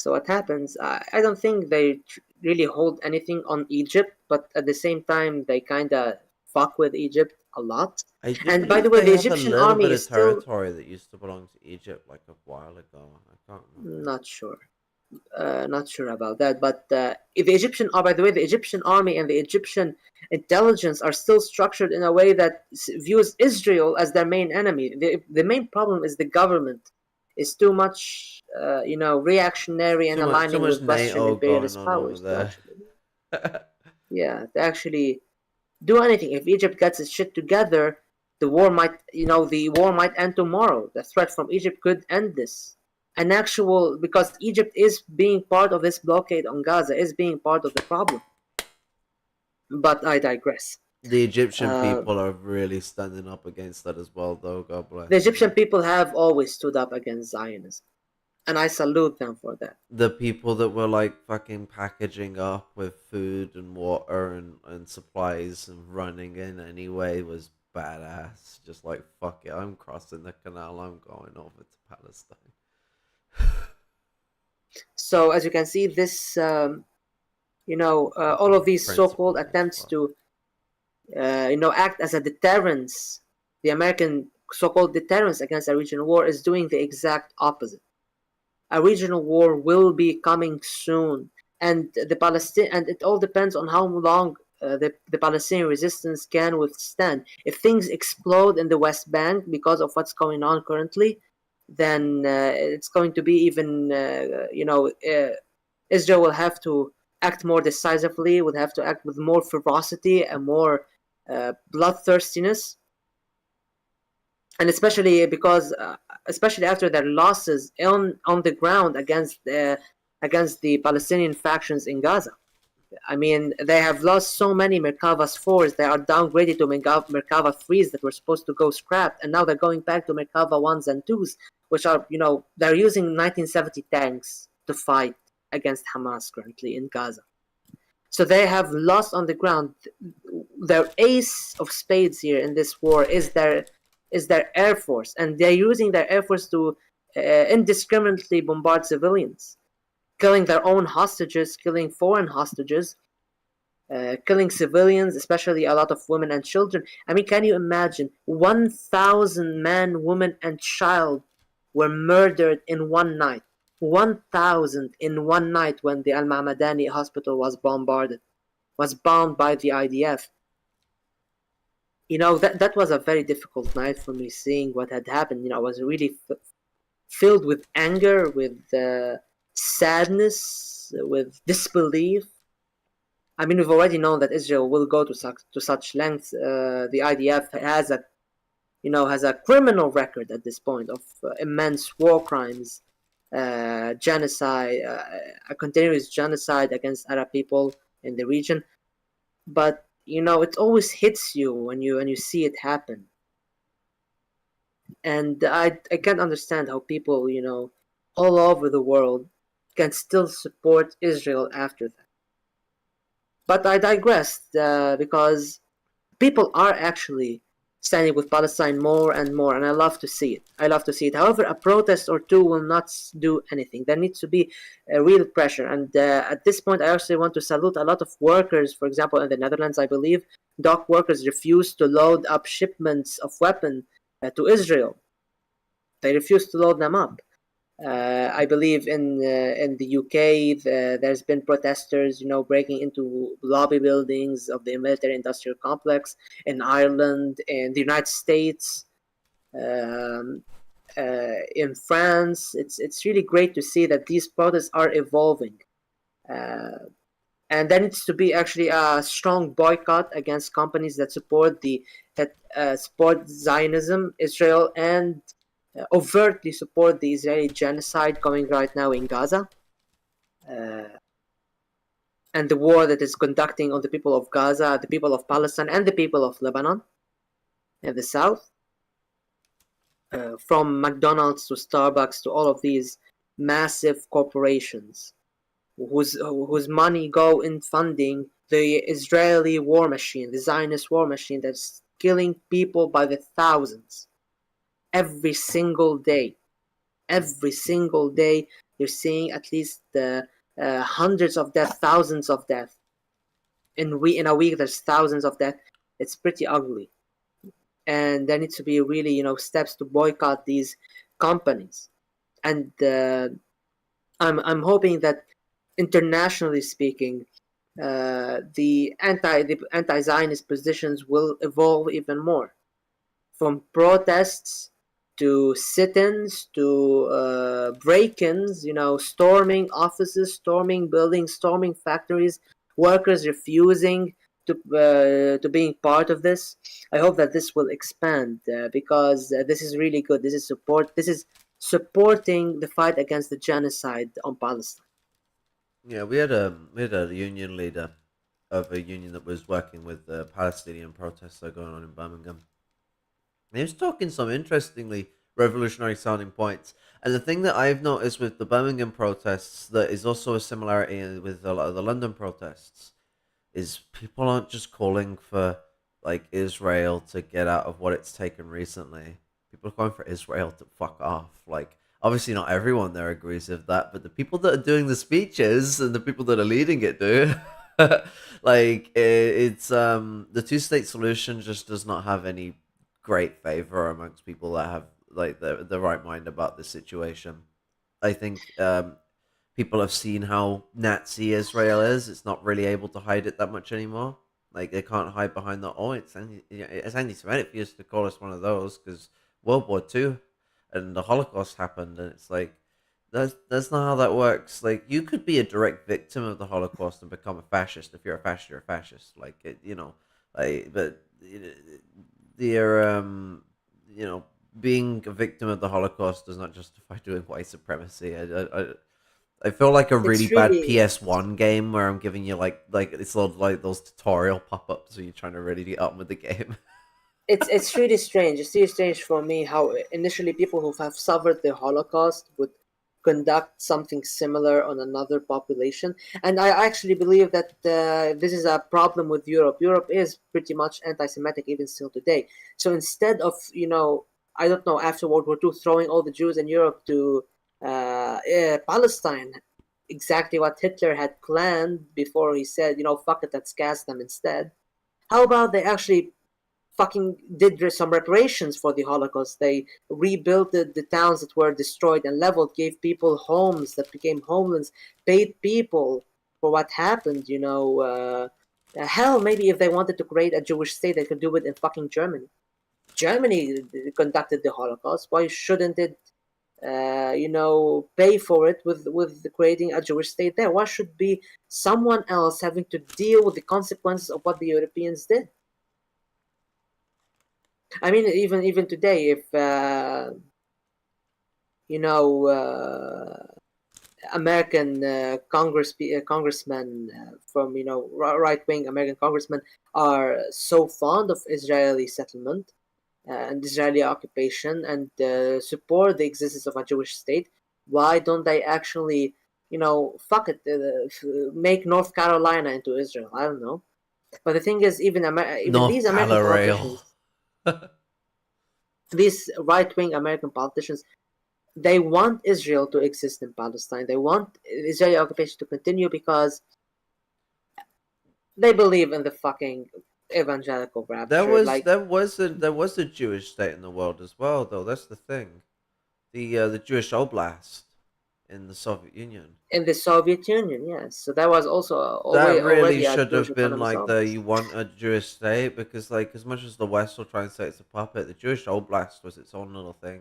I don't think they really hold anything on Egypt, but at the same time, they kind of fuck with Egypt a lot. And by the way, the Egyptian army is still territory that used to belong to Egypt like a while ago. I can't remember. Not sure about that. But if the Egyptian, by the way, the Egyptian army and the Egyptian intelligence are still structured in a way that views Israel as their main enemy. The main problem is the government is too much, reactionary and aligning with Western imperialist powers. To actually do anything. If Egypt gets its shit together, the war might end tomorrow. The threat from Egypt could end this. Because Egypt is being part of this blockade on Gaza, is being part of the problem. But I digress. The Egyptian people are really standing up against that as well, though. God bless. The Egyptian people have always stood up against Zionism. And I salute them for that. The people that were like fucking packaging up with food and water and supplies and running in anyway was badass. Just like, fuck it, I'm crossing the canal, I'm going over to Palestine. So as you can see, this, all of these so-called attempts to, act as a deterrence, the American so-called deterrence against a regional war is doing the exact opposite. A regional war will be coming soon, and it all depends on how long the Palestinian resistance can withstand. If things explode in the West Bank because of what's going on currently, then it's going to be even, Israel will have to act more decisively, would have to act with more ferocity and more bloodthirstiness. And especially because, especially after their losses on the ground against the Palestinian factions in Gaza. I mean, they have lost so many Merkava's 4s. They are downgraded to Merkava 3s that were supposed to go scrapped, and now they're going back to Merkava 1s and 2s, which are, they're using 1970 tanks to fight against Hamas currently in Gaza. So they have lost on the ground. Their ace of spades here in this war is their air force, and they're using their air force to indiscriminately bombard civilians, killing their own hostages, killing foreign hostages, killing civilians, especially a lot of women and children. I mean, can you imagine 1,000 men, women, and child were murdered in one night? 1,000 in one night when the Al-Ma'madani hospital was bombed by the IDF. That was a very difficult night for me, seeing what had happened. I was really filled with anger, with sadness, with disbelief. I mean, we've already known that Israel will go to such lengths. The IDF has a criminal record at this point of immense war crimes, genocide, a continuous genocide against Arab people in the region. But it always hits you when you see it happen. And I can't understand how people, all over the world can still support Israel after that. But I digressed, because people are actually standing with Palestine more and more, and I love to see it. I love to see it. However, a protest or two will not do anything. There needs to be a real pressure, and at this point, I actually want to salute a lot of workers. For example, in the Netherlands, I believe dock workers refused to load up shipments of weapons to Israel. They refused to load them up. I believe in the UK, there's been protesters, breaking into lobby buildings of the military-industrial complex. In Ireland, in the United States, um, in France, it's really great to see that these protests are evolving. Uh, and there needs to be actually a strong boycott against companies that support Zionism, Israel, and overtly support the Israeli genocide going right now in Gaza, uh, and the war that is conducting on the people of Gaza, the people of Palestine, and the people of Lebanon in the south. From McDonald's to Starbucks to all of these massive corporations whose money go in funding the Israeli war machine, the Zionist war machine that's killing people by the thousands every single day. Every single day, you're seeing at least hundreds of deaths, thousands of deaths. In a week, there's thousands of deaths. It's pretty ugly, and there needs to be really, steps to boycott these companies. And I'm hoping that internationally speaking, the anti-Zionist positions will evolve even more, from protests to sit-ins to break-ins, storming offices, storming buildings, storming factories, workers refusing to being part of this. I hope that this will expand because this is really good. This is supporting the fight against the genocide on Palestine. Yeah, we had a union leader of a union that was working with the Palestinian protests that are going on in Birmingham. And he was talking some interestingly revolutionary sounding points. And the thing that I've noticed with the Birmingham protests that is also a similarity with a lot of the London protests is people aren't just calling for like Israel to get out of what it's taken recently. People are calling for Israel to fuck off. Like obviously not everyone there agrees with that, but the people that are doing the speeches and the people that are leading it do. It's the two-state solution just does not have any great favor amongst people that have like the right mind about the situation. I think people have seen how Nazi Israel is. It's not really able to hide it that much anymore. Like they can't hide behind the it's anti-Semitic for us to call us one of those because World War II and the Holocaust happened, and it's like that's not how that works. Like you could be a direct victim of the Holocaust and become a fascist. If you're a fascist, you're a fascist. Like it, but they're being a victim of the Holocaust does not justify doing white supremacy. I feel like a really It's bad really PS1 game where I'm giving you like it's sort of like those tutorial pop ups where you're trying to really get on with the game. it's really strange. It's really strange for me how initially people who have suffered the Holocaust would conduct something similar on another population. And I actually believe that this is a problem with Europe. Europe is pretty much anti-Semitic even still today. So instead of I don't know, after World War II, throwing all the Jews in Europe to Palestine, exactly what Hitler had planned before he said, fuck it, let's gas them instead. How about they actually fucking did some reparations for the Holocaust? They rebuilt the towns that were destroyed and leveled, gave people homes that became homeless, paid people for what happened. Hell, maybe if they wanted to create a Jewish state, they could do it in fucking Germany. Germany conducted the Holocaust. Why shouldn't it? Pay for it with creating a Jewish state there. Why should be someone else having to deal with the consequences of what the Europeans did? I mean, even today, if you know American congressmen from right wing American congressmen are so fond of Israeli settlement and Israeli occupation and support the existence of a Jewish state, why don't they actually fuck it, make North Carolina into Israel? I don't know. But the thing is, even these North American Rail. politicians. These right-wing American politicians, they want Israel to exist in Palestine. They want Israeli occupation to continue because they believe in the fucking evangelical rapture. Like there was a Jewish state in the world as well, though. That's the thing. The Jewish Oblast in the Soviet Union. in the Soviet Union, yes. So that was also That really already a should Jewish have been autonomous like the oblast. you want a Jewish state, because like as much as the West will try and say it's a puppet, the Jewish Oblast was its own little thing.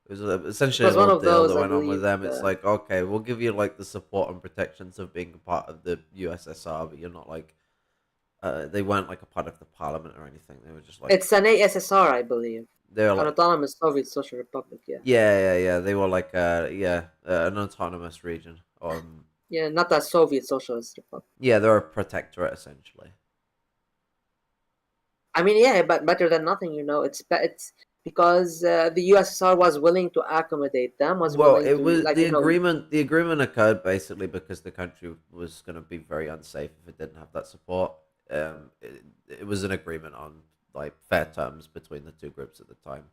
It was It essentially a was one little of deal those, that I went on with believe. them. It's like, okay, we'll give you like the support and protections of being a part of the USSR, but you're not like they weren't like a part of the parliament or anything. They were just like It's an ASSR, I believe, they were an like autonomous Soviet Social Republic. Yeah, yeah. They were like an autonomous region. yeah, not a Soviet Socialist Republic. Yeah, they're a protectorate essentially. I mean, yeah, but better than nothing. It's because the USSR was willing to accommodate them, was Well, willing it to was like you know. the agreement occurred basically because the country was going to be very unsafe if it didn't have that support. It was an agreement on like fair terms between the two groups at the time.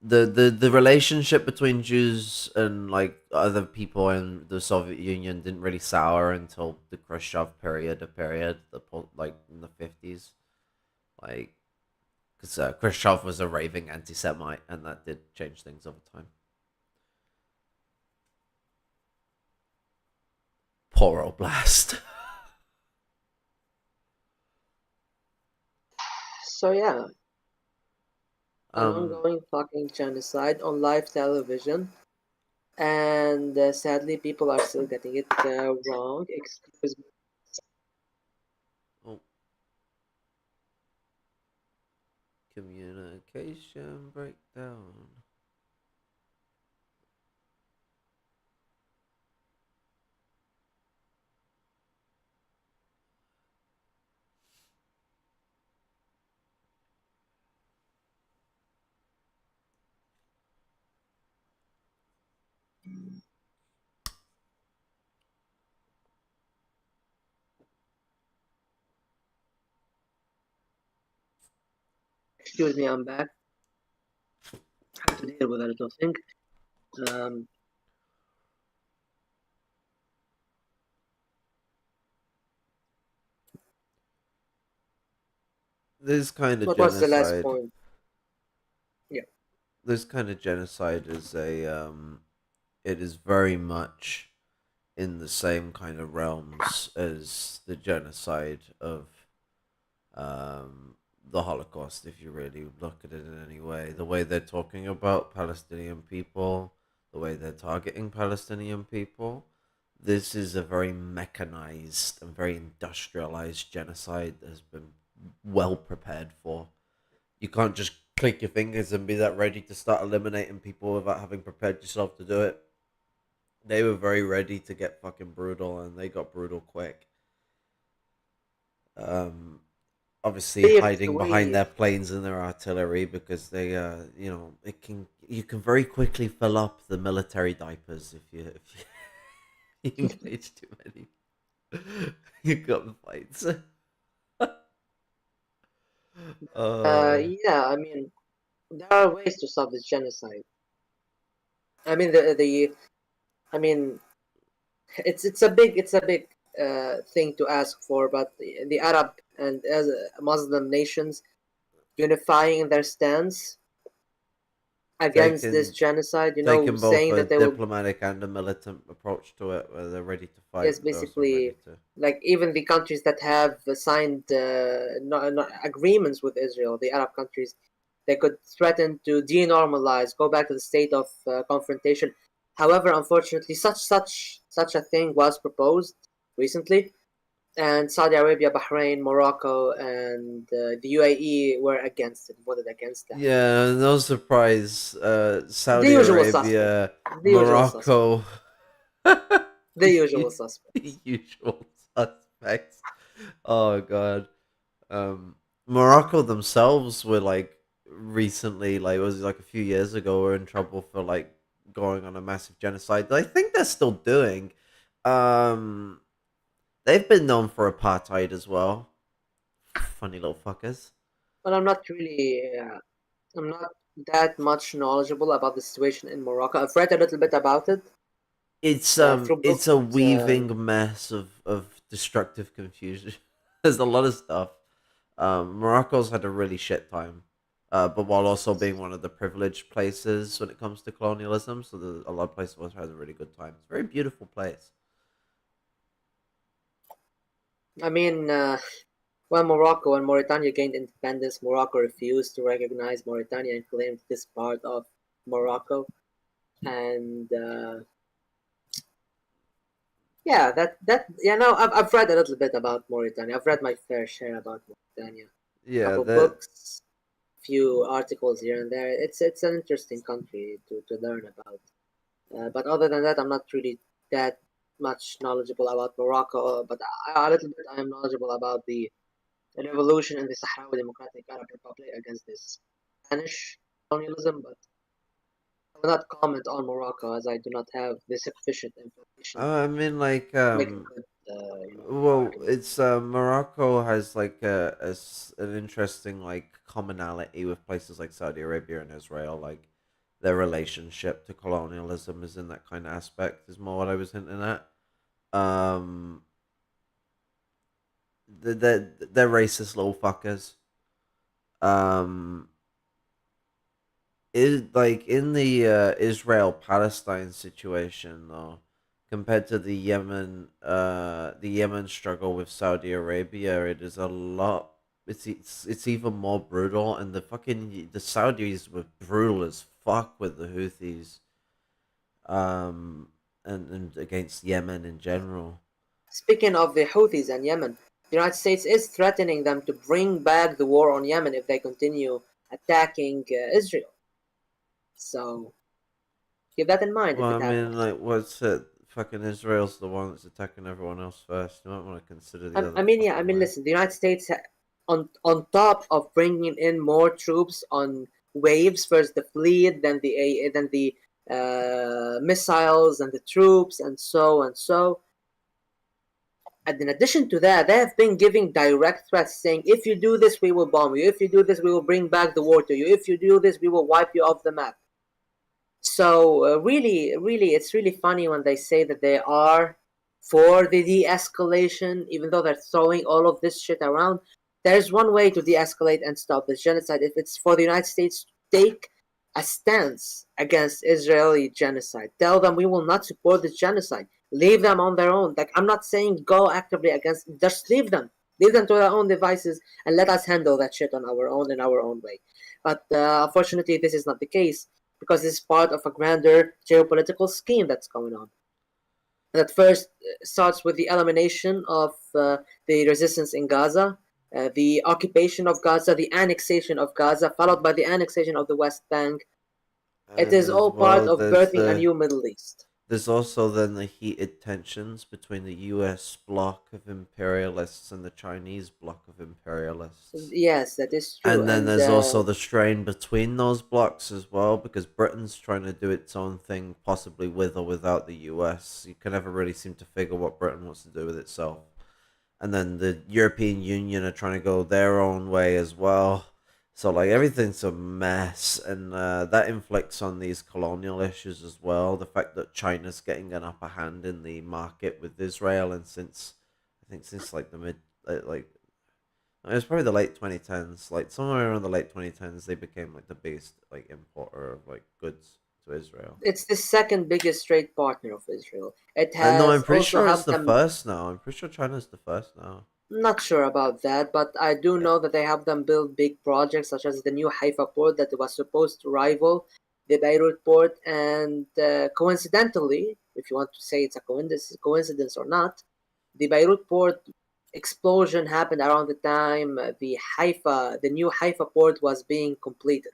The relationship between Jews and like other people in the Soviet Union didn't really sour until the Khrushchev period, like in the 50s, like because Khrushchev was a raving anti-Semite, and that did change things over time. Poor old blast. So yeah, an um, ongoing fucking genocide on live television, and sadly, people are still getting it wrong. Excuse me. oh, communication breakdown. Excuse me, I'm back. I have to deal with a little thing. Um, This kind of what was the last genocide. point? Yeah. This kind of genocide is a It is very much in the same kind of realms as the genocide of the Holocaust, if you really look at it in any way. The way they're talking about Palestinian people, the way they're targeting Palestinian people, this is a very mechanized and very industrialized genocide that has been well prepared for. You can't just click your fingers and be that ready to start eliminating people without having prepared yourself to do it. They were very ready to get fucking brutal, and they got brutal quick. Um, Obviously If hiding behind we, their planes and their artillery, because they, it can you can very quickly fill up the military diapers if you engage too many. You got the fights. uh, yeah, I mean, there are ways to stop this genocide. I mean, I mean, it's a big thing to ask for, but the Arab and as Muslim nations unifying their stance against this taking genocide, taking both saying a that they will. diplomatic and a militant approach to it, where they're ready to fight, Yes, but they're also ready basically, to. like even the countries that have signed agreements with Israel, the Arab countries, they could threaten to denormalize, go back to the state of confrontation. However, unfortunately, such a thing was proposed recently, and Saudi Arabia, Bahrain, Morocco, and the UAE were against it, voted against that. Yeah, no surprise. The Saudi usual suspects. Arabia, The usual suspects. Morocco, The usual the suspects. usual suspects. Oh god. Um, Morocco themselves were like recently, like it was like a few years ago, were in trouble for like going on a massive genocide. I think they're still doing. Um, they've been known for apartheid as well. Funny little fuckers. Well, I'm not that much knowledgeable about the situation in Morocco. I've read a little bit about it through It's books, a but weaving mess of destructive confusion. There's a lot of stuff. Morocco's had a really shit time, but while also being one of the privileged places when it comes to colonialism, so a lot of places also has a really good time. It's a very beautiful place. I mean, when Morocco and Mauritania gained independence, Morocco refused to recognize Mauritania and claimed this part of Morocco. And yeah, I've read a little bit about Mauritania. I've read my fair share about Mauritania. Yeah, Couple that books, few articles here and there. It's an interesting country to learn about. But other than that, I'm not really that much knowledgeable about Morocco. But a little bit I am knowledgeable about the revolution in the Sahrawi Democratic Arab Republic against this Spanish colonialism. But I will not comment on Morocco as I do not have the sufficient information I mean, like, to make a good, well, argument. it's Morocco has like an interesting like commonality with places like Saudi Arabia and Israel. Like their relationship to colonialism is in that kind of aspect. Is more what I was hinting at. Um, they're racist little fuckers. Um, is like in the Israel Palestine situation though, compared to the Yemen struggle with Saudi Arabia, it is a lot. It's even more brutal, and the Saudis were brutal as fuck with the Houthis, um, and against Yemen in general. Speaking of the Houthis and Yemen, the United States is threatening them to bring back the war on Yemen if they continue attacking Israel. So keep that in mind if Well, it I mean, happens. like, what's it? Fucking Israel's the one that's attacking everyone else first. You might want to consider the other Yeah, I fucking mean, way. listen, the United States, on top of bringing in more troops on waves, first the fleet, then the missiles and the troops, and so and so. And in addition to that, they have been giving direct threats saying, if you do this, we will bomb you. If you do this, we will bring back the war to you. If you do this, we will wipe you off the map. So it's really funny when they say that they are for the de-escalation, even though they're throwing all of this shit around. There's one way to de-escalate and stop this genocide. If it's for the United States to take a stance against Israeli genocide, tell them we will not support this genocide. Leave them on their own. Like I'm not saying go actively against. Just leave them to their own devices, and let us handle that shit on our own in our own way. But unfortunately, this is not the case because it's part of a grander geopolitical scheme that's going on. That first starts with the elimination of the resistance in Gaza, the occupation of Gaza, the annexation of Gaza, followed by the annexation of the West Bank. It And is as all part well, of birthing a new Middle East. there's also then the heated tensions between the U.S. bloc of imperialists and the Chinese bloc of imperialists. Yes, that is true. And then And there's also the strain between those blocks as well, because Britain's trying to do its own thing, possibly with or without the US. You can never really seem to figure what Britain wants to do with itself. And then the European Union are trying to go their own way as well. So like everything's a mess, and that inflicts on these colonial issues as well. The fact that China's getting an upper hand in the market with Israel, and since I think since like the mid like it was probably the late 2010s, like somewhere around the late 2010s, they became like the biggest like importer of like goods to Israel. it's the second biggest trade partner of Israel. It And no, I'm has pretty also sure it's helped the them. first now. I'm pretty sure China's the first now. Not sure about that, but I do Yeah. know that they have them build big projects such as the new Haifa port that was supposed to rival the Beirut port. And coincidentally, if you want to say it's a coincidence or not, the Beirut port explosion happened around the time the new Haifa port was being completed.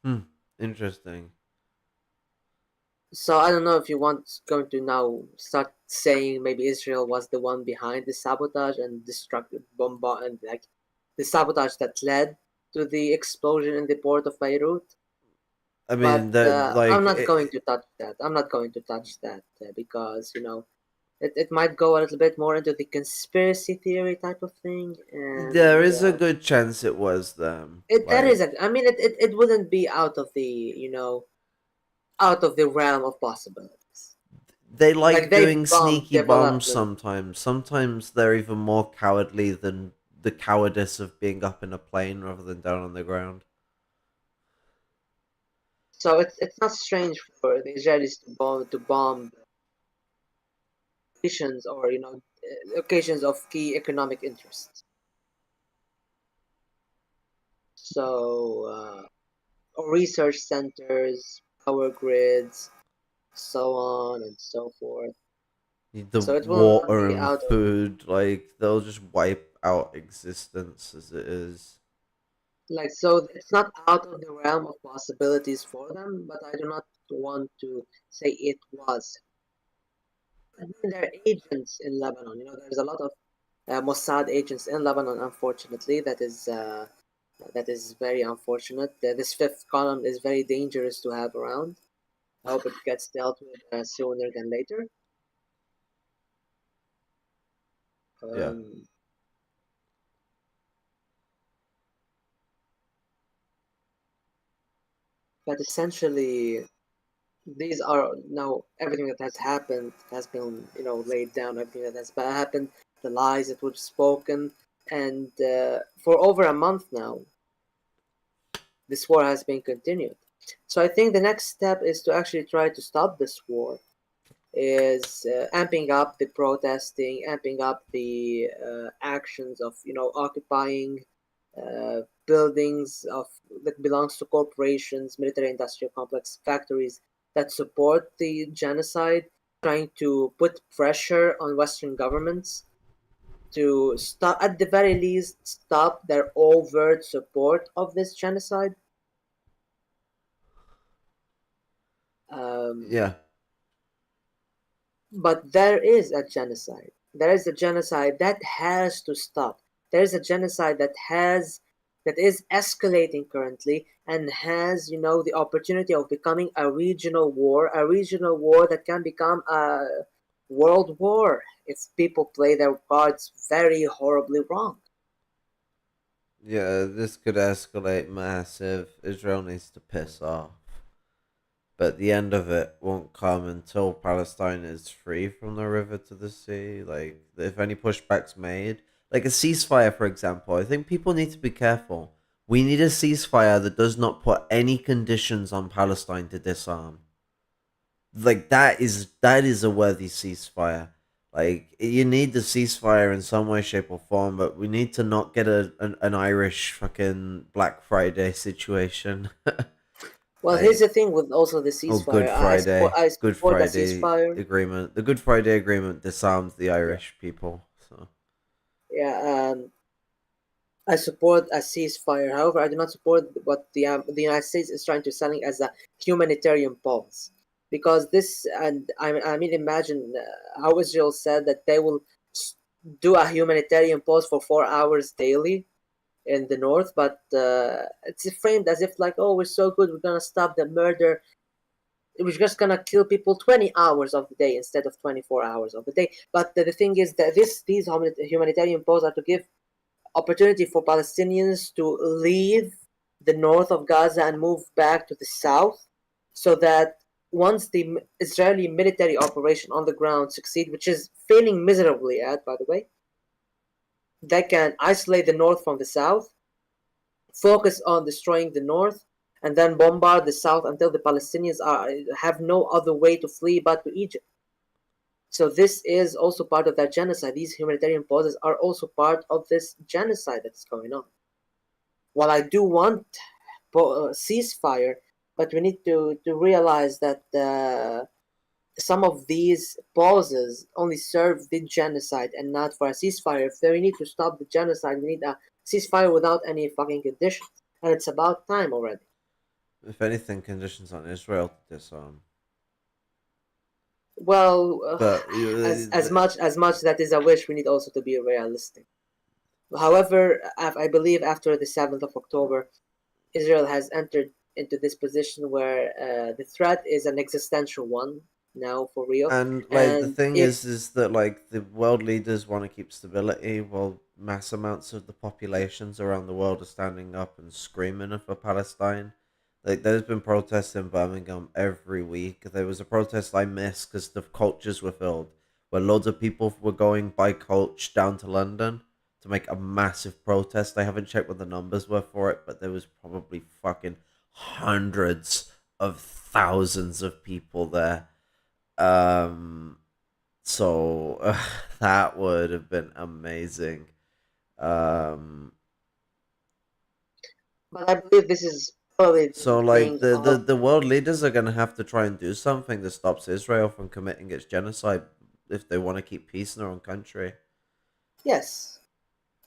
Hmm. Interesting. So I don't know if you want going to now start saying maybe Israel was the one behind the sabotage and destructive bombard and like the sabotage that led to the explosion in the port of Beirut. I But mean that I'm like not going to touch that. I'm not going to touch that because it might go a little bit more into the conspiracy theory type of thing, There and is a good chance it was them. it that is Like a. I mean, it wouldn't be out of the out of the realm of possibilities. they Like like they've doing bombed sneaky bombs development. sometimes. Sometimes they're even more cowardly than the cowardice of being up in a plane rather than down on the ground. So it's not strange for the Israelis to bomb locations or locations of key economic interests. So or research centers, power grids, so on and so forth. The So it will not water be and out of food, like they'll just wipe out existence as it is. like so it's not out of the realm of possibilities for them, but I do not want to say it was. I mean, there are agents in Lebanon. There's a lot of Mossad agents in Lebanon. Unfortunately, that is very unfortunate. This fifth column is very dangerous to have around. I hope it gets dealt with sooner than later. Yeah, Um, but essentially, these are now everything that has happened has been laid down. Everything that has happened, the lies that were spoken, and for over a month now, this war has been continued. So I think the next step is to actually try to stop this war. Is amping up the protesting, amping up the actions of occupying buildings of that belongs to corporations, military-industrial complex, factories that support the genocide, trying to put pressure on Western governments to stop, at the very least, stop their overt support of this genocide. Um, yeah, But there is a genocide. There is a genocide that has to stop. There is a genocide that is escalating currently and has, the opportunity of becoming a regional war that can become a world war if people play their cards very horribly wrong. yeah. This could escalate massive. Israel needs to piss off. But the end of it won't come until Palestine is free from the river to the sea. Like, if any pushback's made, like a ceasefire, for example, I think people need to be careful. We need a ceasefire that does not put any conditions on Palestine to disarm. Like that is a worthy ceasefire. Like you need the ceasefire in some way, shape, or form, but we need to not get an Irish fucking Black Friday situation. Well, here's Like, the thing with also the oh, Good ceasefire. I support Friday. I Good support a Friday ceasefire. agreement. The Good Friday agreement disarmed the Yeah, Irish people. So yeah. I support a ceasefire. However, I do not support what the United States is trying to selling as a humanitarian pause, because this and I mean imagine how Israel said that they will do a humanitarian pause for 4 hours daily in the north, but it's framed as if like, oh, we're so good, we're gonna stop the murder. We're just gonna kill people 20 hours of the day instead of 24 hours of the day. But the thing is that these humanitarian pause are to give opportunity for Palestinians to leave the north of Gaza and move back to the south, so that once the Israeli military operation on the ground succeed, which is failing miserably at, by the way, they can isolate the north from the south, focus on destroying the north, and then bombard the south until the Palestinians have no other way to flee but to Egypt. So this is also part of that genocide. These humanitarian pauses are also part of this genocide that's going on. While I do want ceasefire, but we need to realize that some of these pauses only serve the genocide and not for a ceasefire. If we need to stop the genocide, we need a ceasefire without any fucking conditions, and it's about time already. if anything, conditions on Israel to disarm. Well, But as much that is a wish, we need also to be realistic. However, I believe after the 7th of October, Israel has entered into this position where the threat is an existential one. now for real. And like the And thing if is that like the world leaders want to keep stability while mass amounts of the populations around the world are standing up and screaming for Palestine. Like there's been protests in Birmingham every week. There was a protest I missed because the coaches were filled, where loads of people were going by coach down to London to make a massive protest. I haven't checked what the numbers were for it, but there was probably fucking hundreds of thousands of people there. Um, so that would have been amazing. Um, but I believe this is probably so the like thing of the world leaders are gonna have to try and do something that stops Israel from committing its genocide if they want to keep peace in their own country. yes.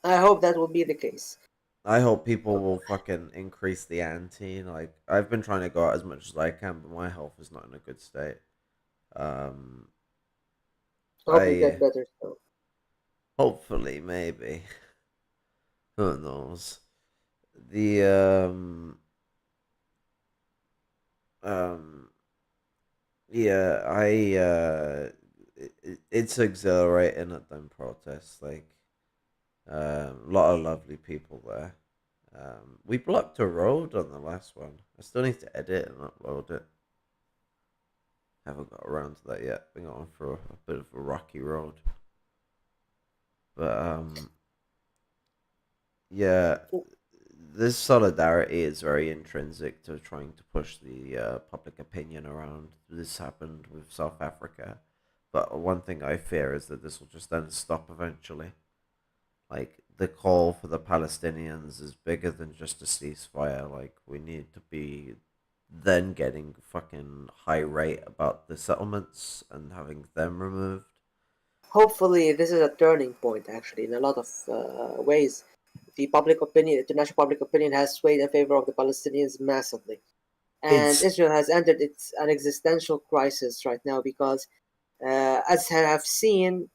I hope that will be the case. I hope people will fucking increase the ante. Like I've been trying to go out as much as I can, but my health is not in a good state. Um, I hope you get I better soon. hopefully maybe who knows. The um yeah, it's exhilarating at them protests. Like a lot of lovely people there. We blocked a road on the last one. I still need to edit and upload it. Haven't got around to that yet. Been going for a bit of a rocky road, but yeah, this solidarity is very intrinsic to trying to push the public opinion around. This happened with South Africa, but one thing I fear is that this will just then stop eventually. Like the call for the Palestinians is bigger than just a ceasefire. Like we need to be then getting fucking high rate about the settlements and having them removed. Hopefully, this is a turning point. Actually, in a lot of ways, the public opinion, international public opinion, has swayed in favor of the Palestinians massively, and It's Israel has entered its an existential crisis right now because, as I have seen,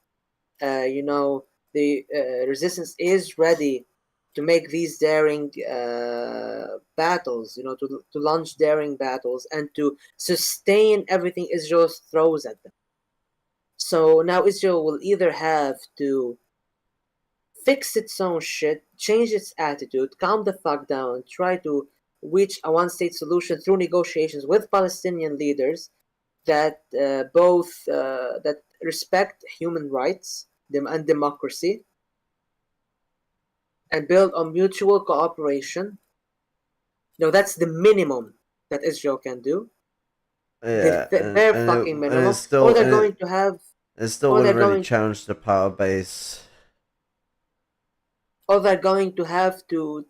the resistance is ready to make these daring battles, to launch daring battles and to sustain everything Israel throws at them. So now Israel will either have to fix its own shit, change its attitude, calm the fuck down, try to reach a one state solution through negotiations with Palestinian leaders that both that respect human rights and democracy and build on mutual cooperation. That's the minimum that Israel can do, the yeah, bare fucking minimum, or they're going to have, it still or they're wouldn't really going, challenge the power base. or they're going to have to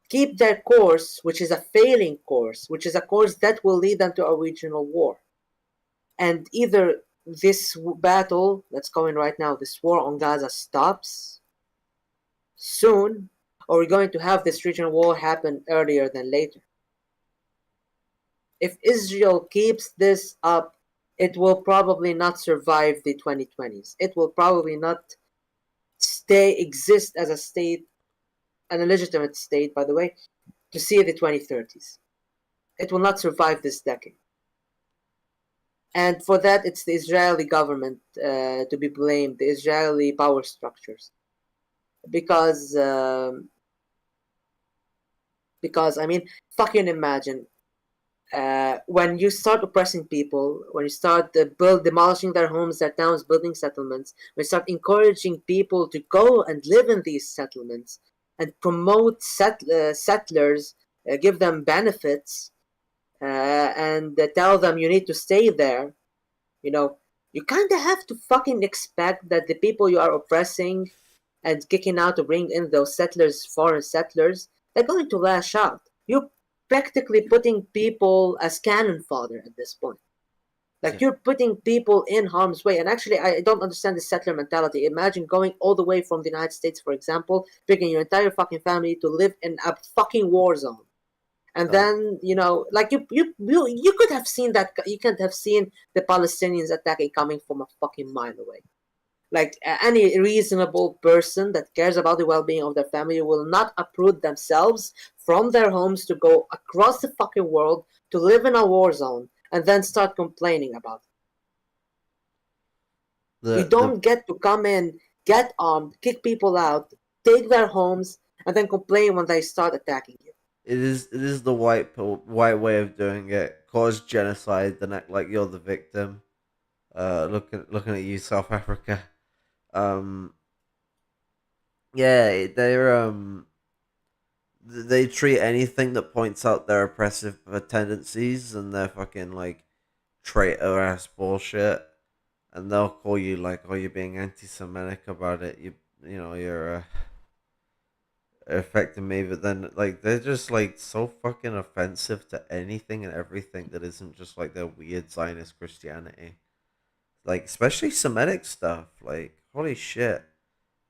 keep their course, which is a failing course, which is a course that will lead them to a regional war. And either this battle that's going right now, this war on Gaza, stops soon, or we're going to have this regional war happen earlier than later. If Israel keeps this up, it will probably not survive the 2020s. It will probably not exist as a state, an illegitimate state, by the way, to see the 2030s. It will not survive this decade. And for that, it's the Israeli government to be blamed, the Israeli power structures, because I mean, fucking imagine when you start oppressing people, when you start demolishing their homes, their towns, building settlements, when you start encouraging people to go and live in these settlements and promote settlers, give them benefits, and tell them you need to stay there, you kind of have to fucking expect that the people you are oppressing and kicking out to bring in those settlers, foreign settlers, they're going to lash out. You're practically putting people as cannon fodder at this point. Like Yeah, you're putting people in harm's way. And actually, I don't understand the settler mentality. Imagine going all the way from the United States, for example, bringing your entire fucking family to live in a fucking war zone. And like then, like you could have seen that, you could have seen the Palestinians attacking coming from a fucking mile away. Like any reasonable person that cares about the well-being of their family will not uproot themselves from their homes to go across the fucking world to live in a war zone and then start complaining about it. You The don't get to come in, get armed, kick people out, take their homes, and then complain when they start attacking you. it is the white way of doing it. Cause genocide, then act like you're the victim. Looking at you, South Africa. Um, yeah, they treat anything that points out their oppressive tendencies and their fucking like traitor ass bullshit, and they'll call you like, "Oh, you're being anti-Semitic about it. You're affecting me." But then like they're just like so fucking offensive to anything and everything that isn't just like their weird Zionist Christianity. Like especially Semitic stuff. Like holy shit.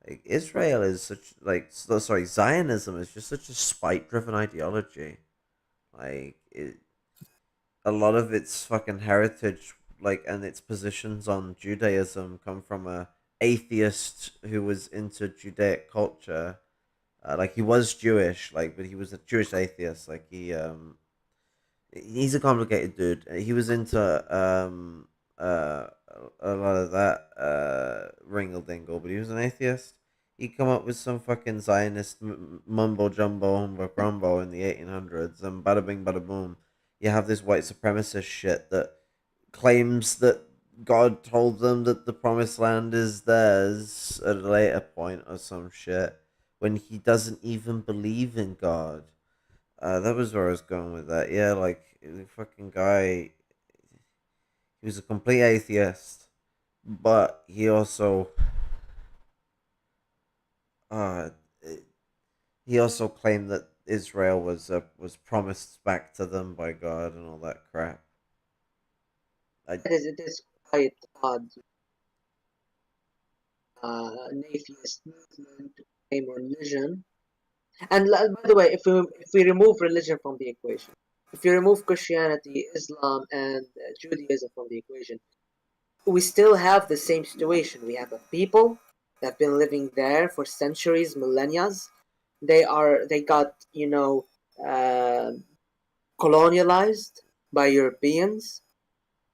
Like Israel is such like sorry Zionism is just such a spite driven ideology. Like a lot of its fucking heritage, like and its positions on Judaism, come from a atheist who was into Judaic culture. Like he was Jewish, like but he was a Jewish atheist. Like he's a complicated dude. He was into uh a lot of that ringle dingle, but he was an atheist. He come up with some fucking Zionist mumbo jumbo humbo crumbo in the 1800s, and bada bing bada boom, you have this white supremacist shit that claims that God told them that the promised land is theirs at a later point or some shit when he doesn't even believe in God. That was where I was going with that. Yeah, like the fucking guy, he was a complete atheist, but uh, he also claimed that Israel was promised back to them by God and all that crap. I It is quite odd, an atheist movement to claim religion. And by the way, if we remove religion from the equation, if you remove Christianity, Islam, and Judaism from the equation, we still have the same situation. We have a people that have been living there for centuries, millennia. They got uh, colonialized by Europeans.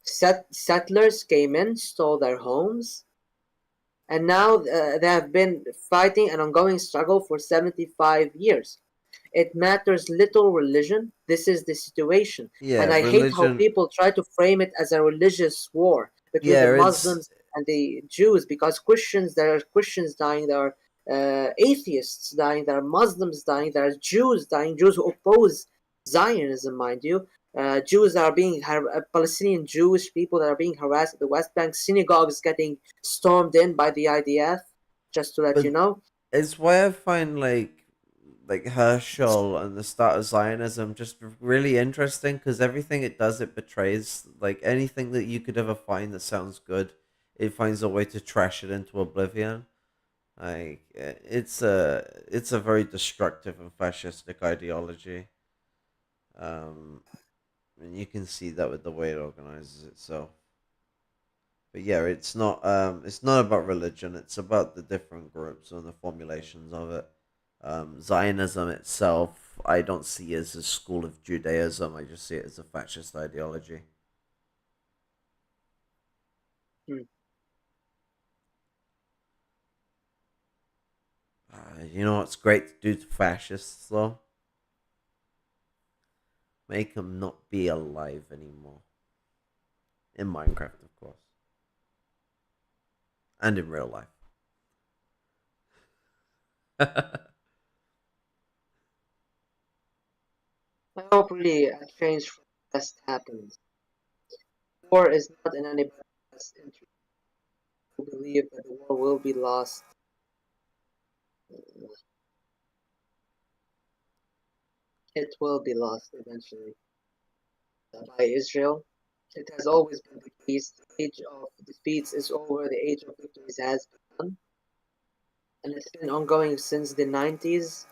Settlers came in, stole their homes, and now they have been fighting an ongoing struggle for 75 years. It matters little religion. This is the situation. yeah, And I hate how religion. people try to frame it as a religious war between the Yeah, it's Muslims and the Jews, because there are Christians dying, there are atheists dying, there are Muslims dying, there are Jews dying, Jews who oppose Zionism, mind you. Jews that are being Palestinian Jewish people that are being harassed at the West Bank, synagogues getting stormed in by the IDF, just to let you but know. it's why I find like Herschel and the start of Zionism just really interesting because everything it does it betrays like anything that you could ever find that sounds good. It finds a way to trash it into oblivion. Like it's a very destructive and fascistic ideology. Um, and you can see that with the way it organizes itself. But yeah, it's not about religion. It's about the different groups and the formulations of it. Zionism itself, I don't see as a school of Judaism. I just see it as a fascist ideology. Hmm. You know what's great to do to fascists though? Make them not be alive anymore. In Minecraft, of course, and in real life. I hope really a change for the best happens. War is not in anybody's best interest. Who believe that the war will be lost. It will be lost eventually by Israel. It has always been the case. The age of defeats is over. The age of victories has begun, and it's been ongoing since the 90s.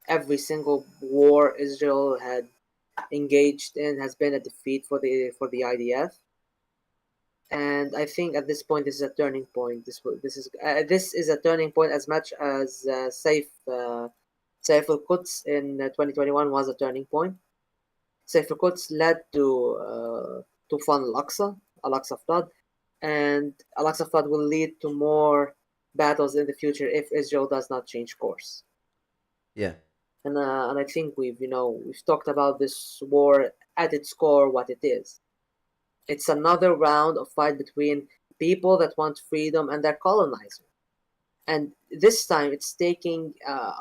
Every single war Israel had engaged in has been a defeat for the IDF. And I think at this point this is a turning point. This is a turning point as much as Saif al-Quds in 2021 was a turning point. Saif al-Quds led to to fund Al-Aqsa flood, and Al-Aqsa flood will lead to more battles in the future if Israel does not change course. Yeah. And I think we've talked about this war at its core, what it is. It's another round of fight between people that want freedom and their colonizer. And this time it's taking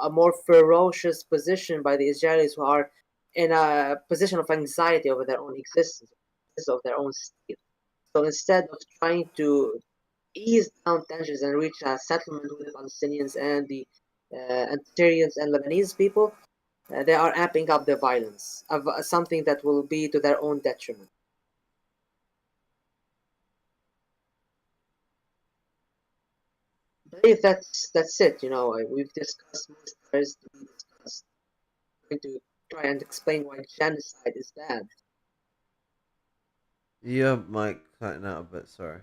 a more ferocious position by the Israelis, who are in a position of anxiety over their own existence, of their own state. So instead of trying to ease down tensions and reach a settlement with the Palestinians and the Syrians and Lebanese people, they are amping up the violence of something that will be to their own detriment. I believe that's it. We've discussed most there is to be discussed. I'm going to try and explain why genocide is bad. Your mic cutting out a bit. Sorry,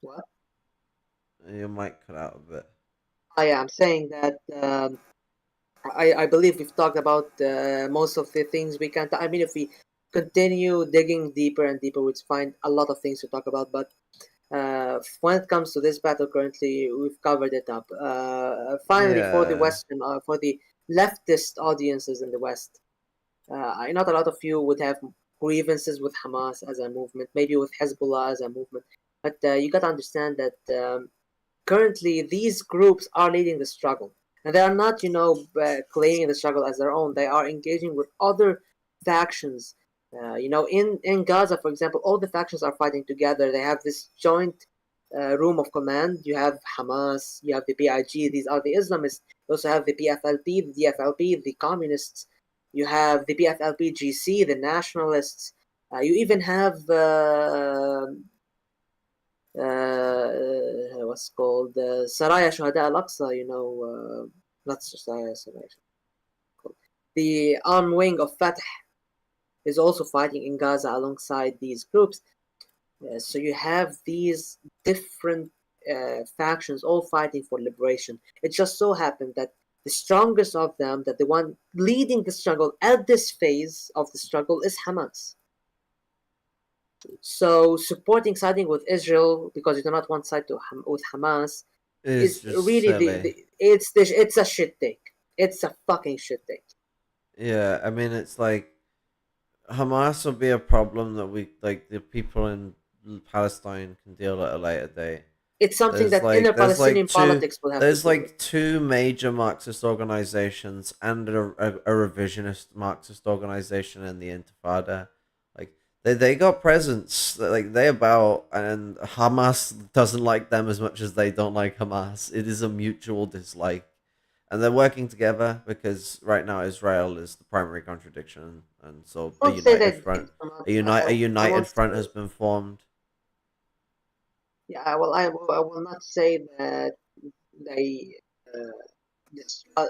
What? your mic cut out a bit. Yeah, I'm saying that I believe we've talked about most of the things we can. I mean, if we continue digging deeper and deeper, we'd find a lot of things to talk about. But when it comes to this battle currently, we've covered it up. Finally, for the Yeah. Western, for the leftist audiences in the West, I not a lot of you would have grievances with Hamas as a movement, maybe with Hezbollah as a movement, but you got to understand that currently these groups are leading the struggle, and they are not, claiming the struggle as their own. They are engaging with other factions. In Gaza, for example, all the factions are fighting together. They have this joint room of command. You have Hamas, you have the PIG. These are the Islamists. You also have the PFLP, the DFLP, the communists. You have the PFLP-GC, the nationalists. You even have what's called Saraya Shuhada al-Aqsa, not Saraya. The arm wing of Fatah is also fighting in Gaza alongside these groups. So you have these different factions all fighting for liberation. It just so happened that the strongest of them, that the one leading the struggle at this phase of the struggle, is Hamas. So supporting siding with Israel because you do not want side with Hamas It's is just really silly. it's a shit take. It's a fucking shit take. Yeah, I mean, it's like Hamas will be a problem that we like the people in Palestine can deal at a later date. It's something There's that inner like there's like Palestinian two politics will have to there's deal with. like two major Marxist organizations and a revisionist Marxist organization in the Intifada. Like they got presence. Like they about and Hamas doesn't like them as much as they don't like Hamas. It is a mutual dislike, and they're working together because right now Israel is the primary contradiction, and so I won't say that a I united won't front say, has been formed. yeah, well, I will not say that they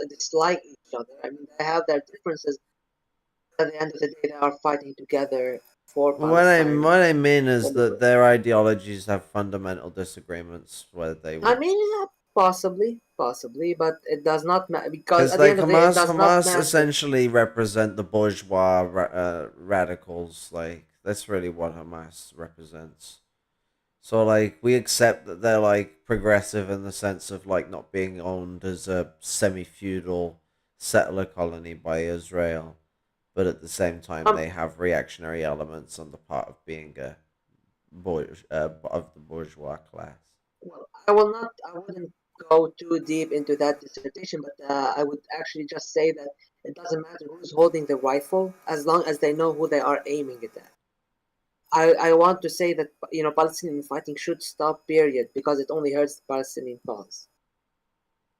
dislike each other. I mean, they have their differences. At the end of the day, they are fighting together for Palestine. What I mean For is that liberation. their ideologies have fundamental disagreements where they I would, mean, yeah, possibly, but it does not matter because because at the like end of the day, it does not Hamas matter. essentially represent the bourgeois radicals. Like that's really what Hamas represents. So like we accept that they're like progressive in the sense of like not being owned as a semi-feudal settler colony by Israel, but at the same time Um, they have reactionary elements on the part of being a of the bourgeois class. well, I wouldn't go too deep into that dissertation, but I would actually just say that it doesn't matter who's holding the rifle as long as they know who they are aiming it at. I want to say that Palestinian fighting should stop, period, because it only hurts the Palestinian cause.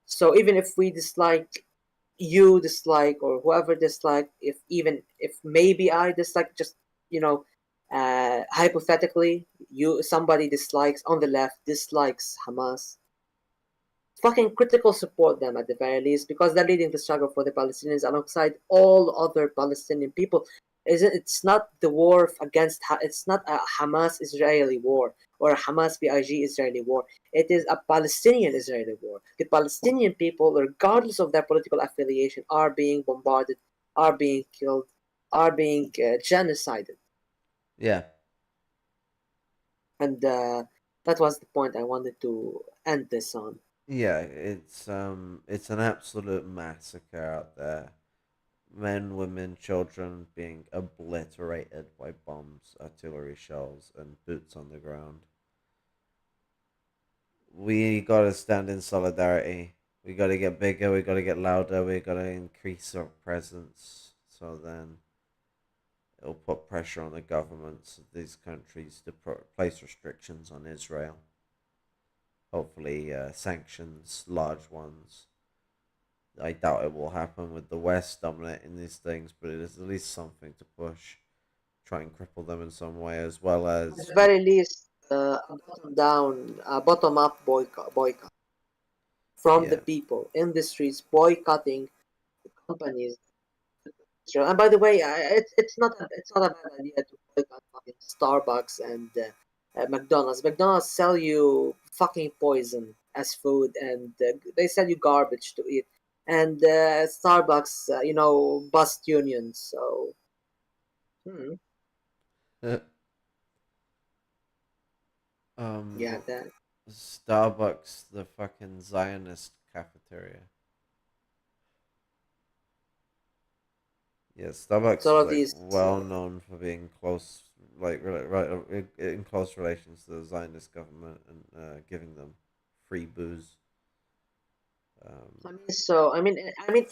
So even if we dislike, you dislike, or whoever dislike, if maybe I dislike, just you know hypothetically, you somebody dislikes on the left dislikes Hamas, fucking critical support them at the very least, because they're leading the struggle for the Palestinians alongside all other Palestinian people. It's not the war against, it's not a Hamas Israeli war or a Hamas PIG Israeli war. It is a Palestinian Israeli war. The Palestinian people, regardless of their political affiliation, are being bombarded, are being killed, are being genocided. Yeah, And that was the point I wanted to end this on. yeah. It's an absolute massacre out there. Men, women, children being obliterated by bombs, artillery shells, and boots on the ground. We gotta stand in solidarity. We gotta get bigger. We gotta get louder. We gotta increase our presence. So then it'll put pressure on the governments of these countries to place restrictions on Israel. Hopefully, sanctions, large ones. I doubt it will happen with the West dominating these things, but it is at least something to push, try and cripple them in some way, as well At the as very least, a bottom down, bottom up boycott from the yeah, people in the streets boycotting companies. Sure. And by the way, it's not a bad idea to boycott fucking Starbucks and McDonald's. McDonald's sell you fucking poison as food, and they sell you garbage to eat. And Starbucks, bust unions. So hmm, yeah, what, that Starbucks, the fucking Zionist cafeteria. Yeah, Starbucks sort is of like these. well known for being close, like right in close relations to the Zionist government and giving them free booze. Um,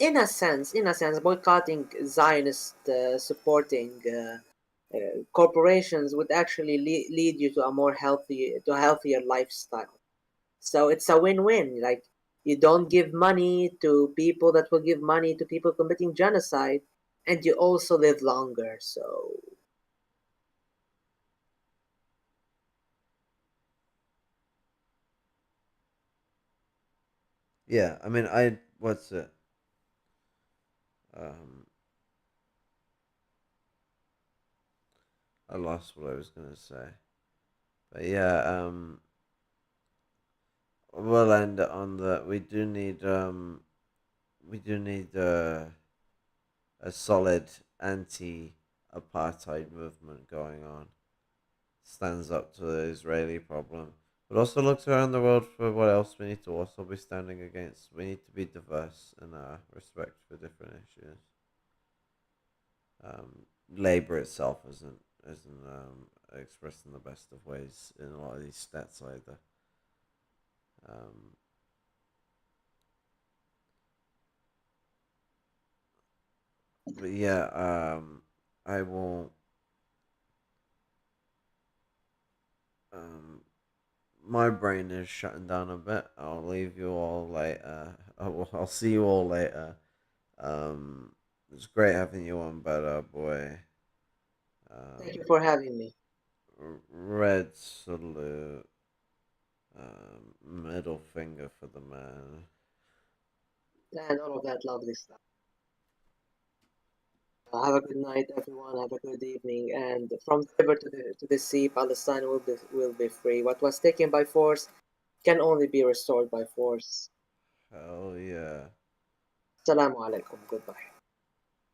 In a sense, boycotting Zionist supporting corporations would actually lead you to a healthier lifestyle. So it's a win-win. Like you don't give money to people that will give money to people committing genocide, and you also live longer. So yeah, I mean, I what's it? Um, I lost what I was gonna say, but yeah, we'll end it on that. We do need a solid anti-apartheid movement going on. Stands up to the Israeli problem, but also looks around the world for what else we need to also be standing against. We need to be diverse in our respect for different issues. Labor itself isn't expressed in the best of ways in a lot of these stats either. Um, but yeah, I will. Um, my brain is shutting down a bit. I'll leave you all later. I'll see you all later. It's great having you on, Better Boy. thank you Um, for having me red salute. Middle finger for the man. and all of that lovely stuff. Have a good night, everyone. Have a good evening. And from the river to the sea, Palestine will be free. What was taken by force can only be restored by force. Hell yeah. Assalamu alaikum. Goodbye.